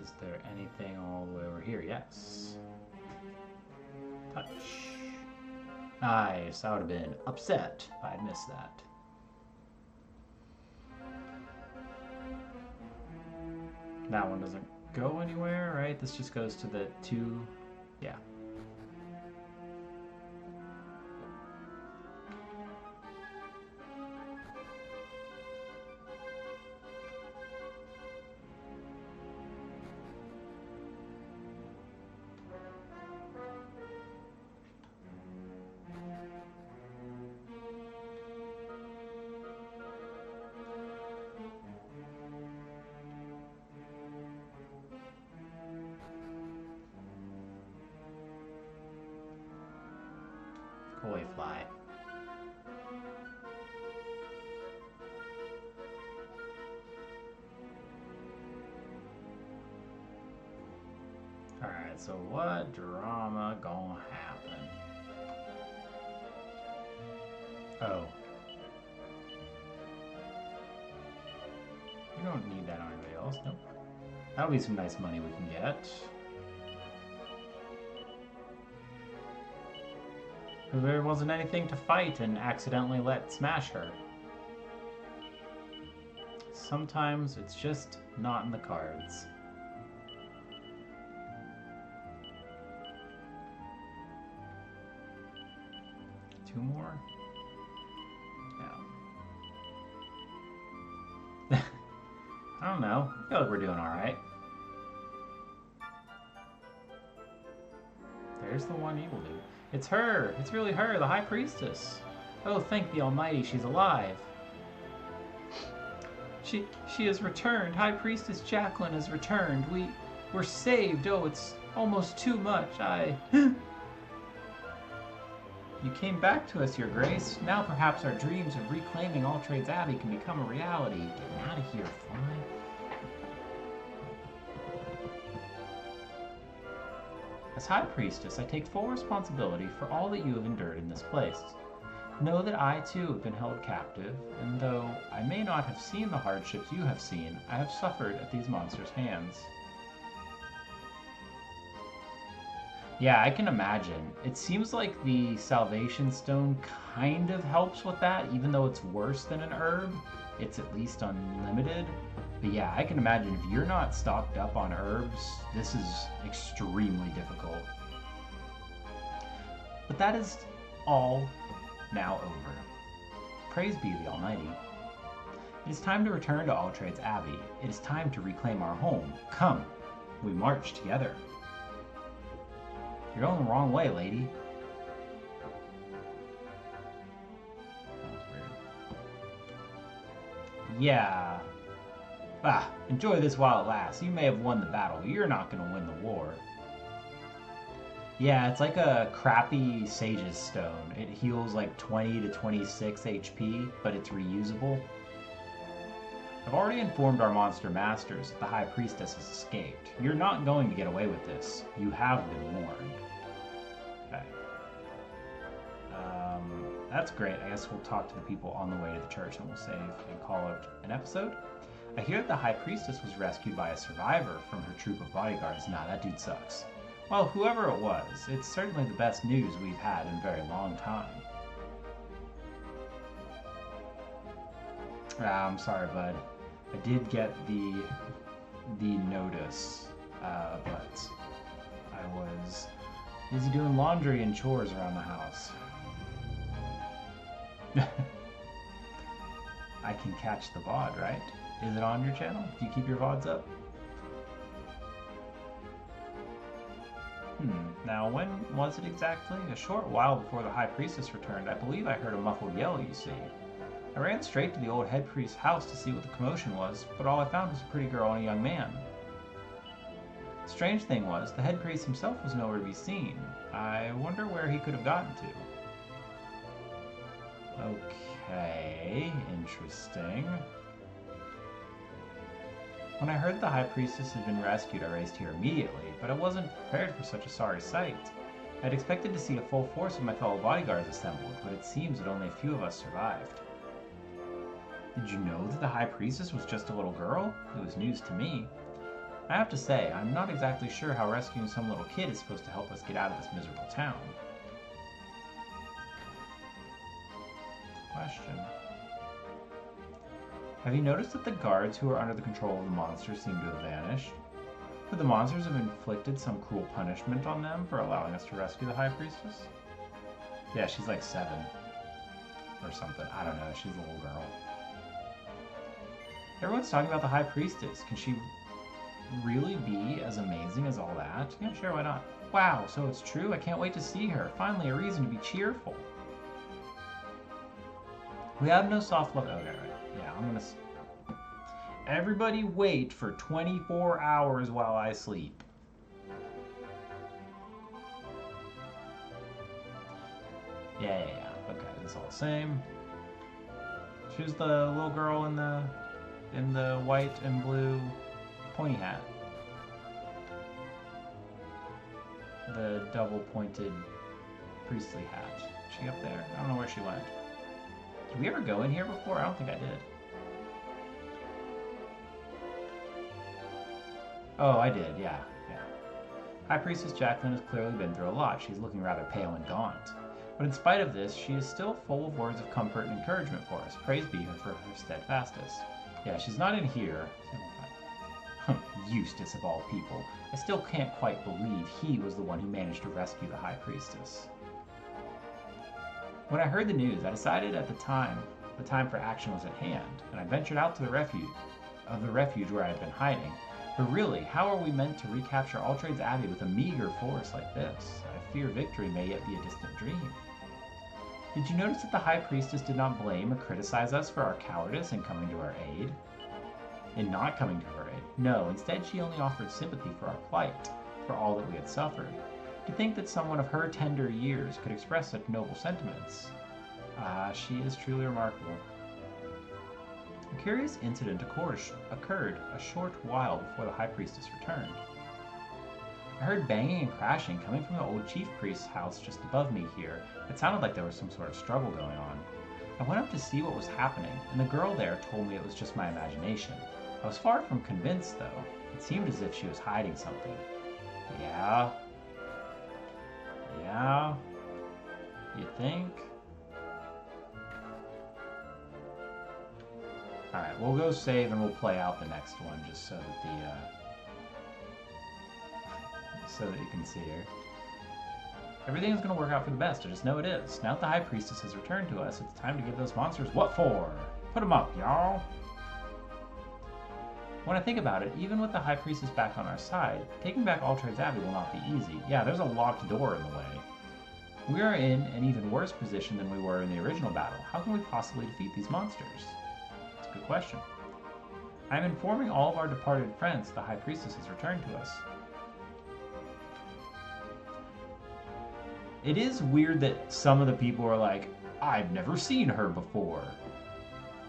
Is there anything all the way over here? Yes. Touch. Nice. I would have been upset if I had missed that. That one doesn't go anywhere, right? This just goes to the two. Yeah. Koi fly. Alright, so what drama gonna happen? Oh. We don't need that on anybody else, nope. That'll be some nice money we can get. There wasn't anything to fight and accidentally let smash her. Sometimes it's just not in the cards. Two more? Yeah. I don't know. I feel like we're doing alright. There's the one evil dude. It's her! It's really her, the High Priestess! Oh, thank the Almighty, she's alive! She has returned! High Priestess Jacqueline has returned! We're saved! Oh, it's almost too much! You came back to us, Your Grace. Now perhaps our dreams of reclaiming Alltrades Abbey can become a reality. Get out of here, fly! As High Priestess, I take full responsibility for all that you have endured in this place. Know that I too have been held captive, and though I may not have seen the hardships you have seen, I have suffered at these monsters' hands. Yeah, I can imagine. It seems like the Salvation Stone kind of helps with that, even though it's worse than an herb. It's at least unlimited. But yeah, I can imagine if you're not stocked up on herbs, this is extremely difficult. But that is all now over. Praise be the Almighty. It is time to return to Alltrades Abbey. It is time to reclaim our home. Come, we march together. You're going the wrong way, lady. That was weird. Yeah. Enjoy this while it lasts. You may have won the battle, but you're not going to win the war. Yeah, it's like a crappy Sage's Stone. It heals like 20 to 26 HP, but it's reusable. I've already informed our monster masters that the High Priestess has escaped. You're not going to get away with this. You have been warned. Okay. That's great. I guess we'll talk to the people on the way to the church and we'll save and call it an episode. I hear that the High Priestess was rescued by a survivor from her troop of bodyguards. Nah, that dude sucks. Well, whoever it was, it's certainly the best news we've had in a very long time. I'm sorry, bud. I did get the notice, but I was busy doing laundry and chores around the house. I can catch the VOD, right? Is it on your channel? Do you keep your VODs up? Now when was it exactly? A short while before the High Priestess returned, I believe I heard a muffled yell, you see. I ran straight to the old head priest's house to see what the commotion was, but all I found was a pretty girl and a young man. The strange thing was, the head priest himself was nowhere to be seen. I wonder where he could have gotten to. Okay, interesting. When I heard the High Priestess had been rescued, I raced here immediately, but I wasn't prepared for such a sorry sight. I'd expected to see a full force of my fellow bodyguards assembled, but it seems that only a few of us survived. Did you know that the High Priestess was just a little girl? It was news to me. I have to say, I'm not exactly sure how rescuing some little kid is supposed to help us get out of this miserable town. Question. Have you noticed that the guards who are under the control of the monsters seem to have vanished? Could the monsters have inflicted some cruel punishment on them for allowing us to rescue the High Priestess? Yeah, she's like 7. Or something. I don't know. She's a little girl. Everyone's talking about the High Priestess. Can she really be as amazing as all that? Yeah, sure, why not? Wow, so it's true? I can't wait to see her. Finally, a reason to be cheerful. We have no soft love. Okay, right. Yeah, I'm gonna... Everybody wait for 24 hours while I sleep. Yeah. Okay, it's all the same. She's the little girl in the white and blue pointy hat. The double-pointed priestly hat. Is she up there? I don't know where she went. Did we ever go in here before? I don't think I did. Oh, I did, yeah. High Priestess Jacqueline has clearly been through a lot. She's looking rather pale and gaunt. But in spite of this, she is still full of words of comfort and encouragement for us. Praise be her for her steadfastness. Yeah, she's not in here. Eustace of all people. I still can't quite believe he was the one who managed to rescue the High Priestess. When I heard the news, I decided at the time for action was at hand, and I ventured out to the refuge where I had been hiding. But really, how are we meant to recapture Altrade's Abbey with a meager force like this? I fear victory may yet be a distant dream. Did you notice that the High Priestess did not blame or criticize us for our cowardice in coming to our aid? In not coming to her aid? No, instead she only offered sympathy for our plight, for all that we had suffered. To think that someone of her tender years could express such noble sentiments. She is truly remarkable. A curious incident occurred a short while before the High Priestess returned. I heard banging and crashing coming from the old chief priest's house just above me here. It sounded like there was some sort of struggle going on. I went up to see what was happening, and the girl there told me it was just my imagination. I was far from convinced, though. It seemed as if she was hiding something. Yeah? You think? Alright, we'll go save and we'll play out the next one just so that so that you can see her. Everything is going to work out for the best, I just know it is. Now that the High Priestess has returned to us, it's time to give those monsters what for? Put them up, y'all! When I think about it, even with the High Priestess back on our side, taking back Altrade's Abbey will not be easy. Yeah, there's a locked door in the way. We are in an even worse position than we were in the original battle. How can we possibly defeat these monsters? That's a good question. I am informing all of our departed friends the High Priestess has returned to us. It is weird that some of the people are like, I've never seen her before.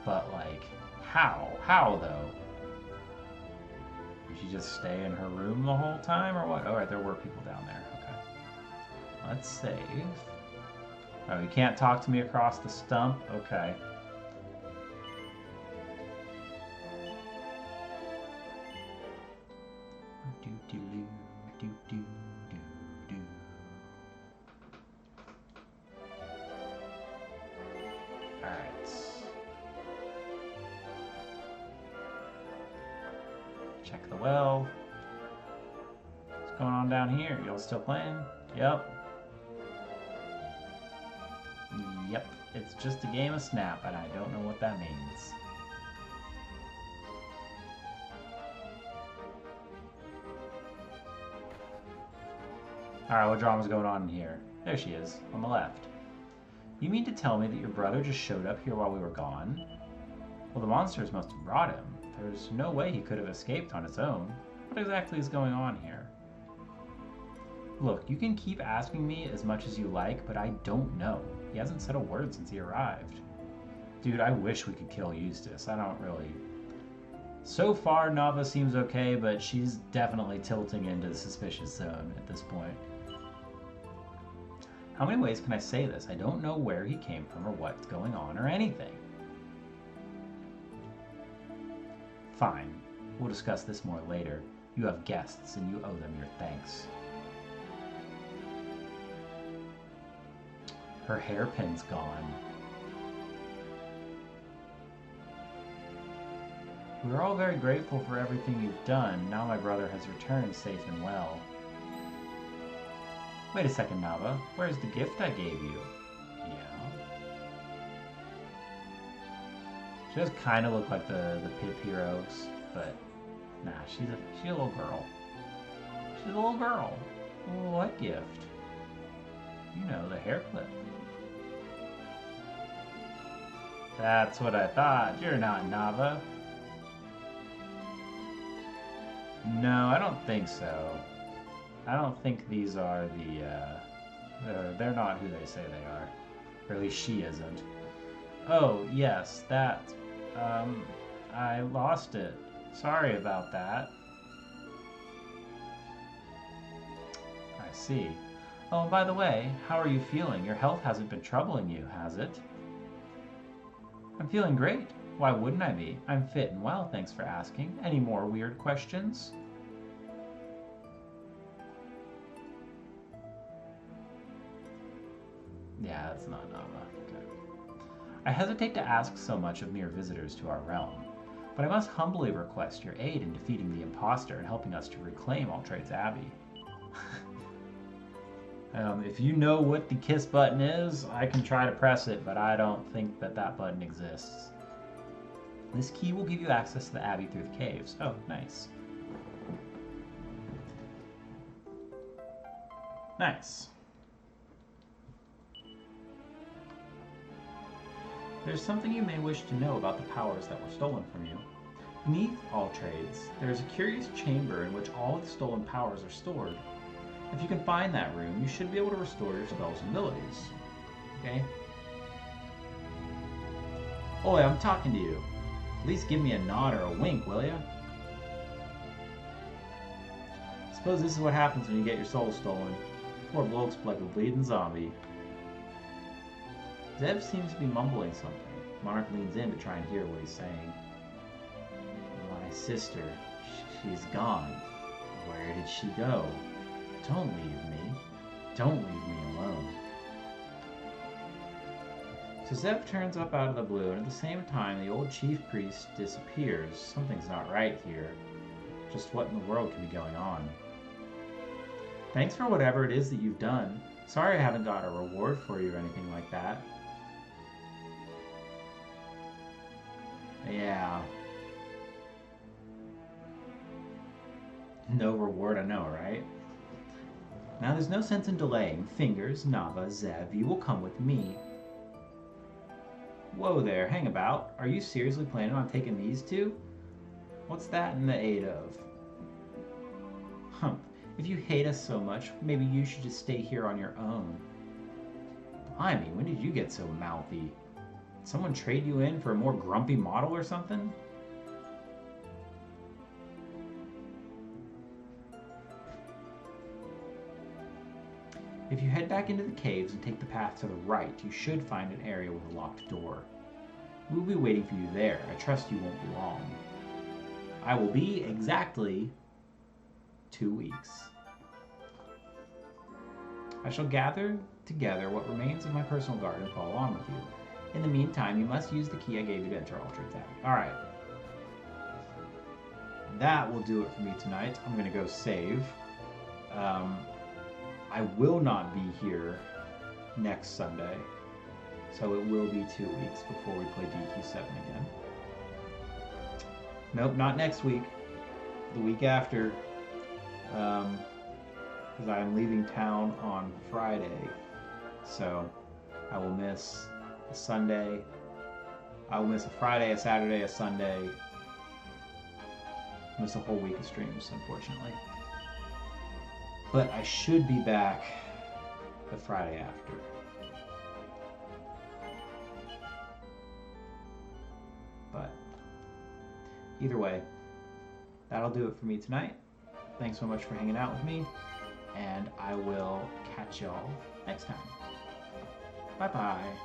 But, like, how? How, though? Did she just stay in her room the whole time, or what? Alright, there were people down there. Okay. Let's save. Oh, you can't talk to me across the stump? Okay. Check the well. What's going on down here? Y'all still playing? Yep. Yep. It's just a game of Snap, and I don't know what that means. Alright, what drama's going on in here? There she is, on the left. You mean to tell me that your brother just showed up here while we were gone? Well, the monsters must have brought him. There's no way he could have escaped on his own. What exactly is going on here? Look, you can keep asking me as much as you like, but I don't know. He hasn't said a word since he arrived. Dude, I wish we could kill Eustace. I don't really... So far, Nava seems okay, but she's definitely tilting into the suspicious zone at this point. How many ways can I say this? I don't know where he came from or what's going on or anything. Fine. We'll discuss this more later. You have guests and you owe them your thanks. Her hairpin's gone. We're all very grateful for everything you've done. Now my brother has returned safe and well. Wait a second, Nava. Where's the gift I gave you? Yeah. She does kind of look like the Pip heroes, but nah, she's a little girl. She's a little girl. What gift? You know, the hair clip. That's what I thought. You're not Nava. No, I don't think so. I don't think these are they're not who they say they are. Or at least she isn't. Oh, yes, that. I lost it. Sorry about that. I see. Oh, and by the way, how are you feeling? Your health hasn't been troubling you, has it? I'm feeling great. Why wouldn't I be? I'm fit and well, thanks for asking. Any more weird questions? Yeah, that's not Nava. Okay. I hesitate to ask so much of mere visitors to our realm, but I must humbly request your aid in defeating the imposter and helping us to reclaim Altrade's Abbey. If you know what the kiss button is, I can try to press it, but I don't think that button exists. This key will give you access to the Abbey through the caves. Oh, nice. Nice. There's something you may wish to know about the powers that were stolen from you. Beneath Altrades, there is a curious chamber in which all of the stolen powers are stored. If you can find that room, you should be able to restore your spells and abilities. Okay? Oi, I'm talking to you. At least give me a nod or a wink, will ya? Suppose this is what happens when you get your soul stolen. Poor bloke's like a bleeding zombie. Zev seems to be mumbling something. Monarch leans in to try and hear what he's saying. My sister, she's gone. Where did she go? Don't leave me. Don't leave me alone. So Zev turns up out of the blue, and at the same time, the old chief priest disappears. Something's not right here. Just what in the world can be going on? Thanks for whatever it is that you've done. Sorry I haven't got a reward for you or anything like that. Yeah. No reward, I know, right? Now there's no sense in delaying. Fingers, Nava, Zev, you will come with me. Whoa there, hang about. Are you seriously planning on taking these two? What's that in the aid of? Humph, if you hate us so much, maybe you should just stay here on your own. Blimey, when did you get so mouthy? Did someone trade you in for a more grumpy model or something? If you head back into the caves and take the path to the right, you should find an area with a locked door. We will be waiting for you there. I trust you won't be long. I will be exactly 2 weeks. I shall gather together what remains of my personal guard and follow on with you. In the meantime, you must use the key I gave you to enter Altrade's Abbey. Alright. That will do it for me tonight. I'm going to go save. I will not be here next Sunday, so it will be 2 weeks before we play DQ7 again. Nope, not next week. The week after, because I'm leaving town on Friday, so I will miss a Sunday. I will miss a Friday, a Saturday, a Sunday. Miss a whole week of streams, unfortunately. But I should be back the Friday after. But either way, that'll do it for me tonight. Thanks so much for hanging out with me, and I will catch y'all next time. Bye bye.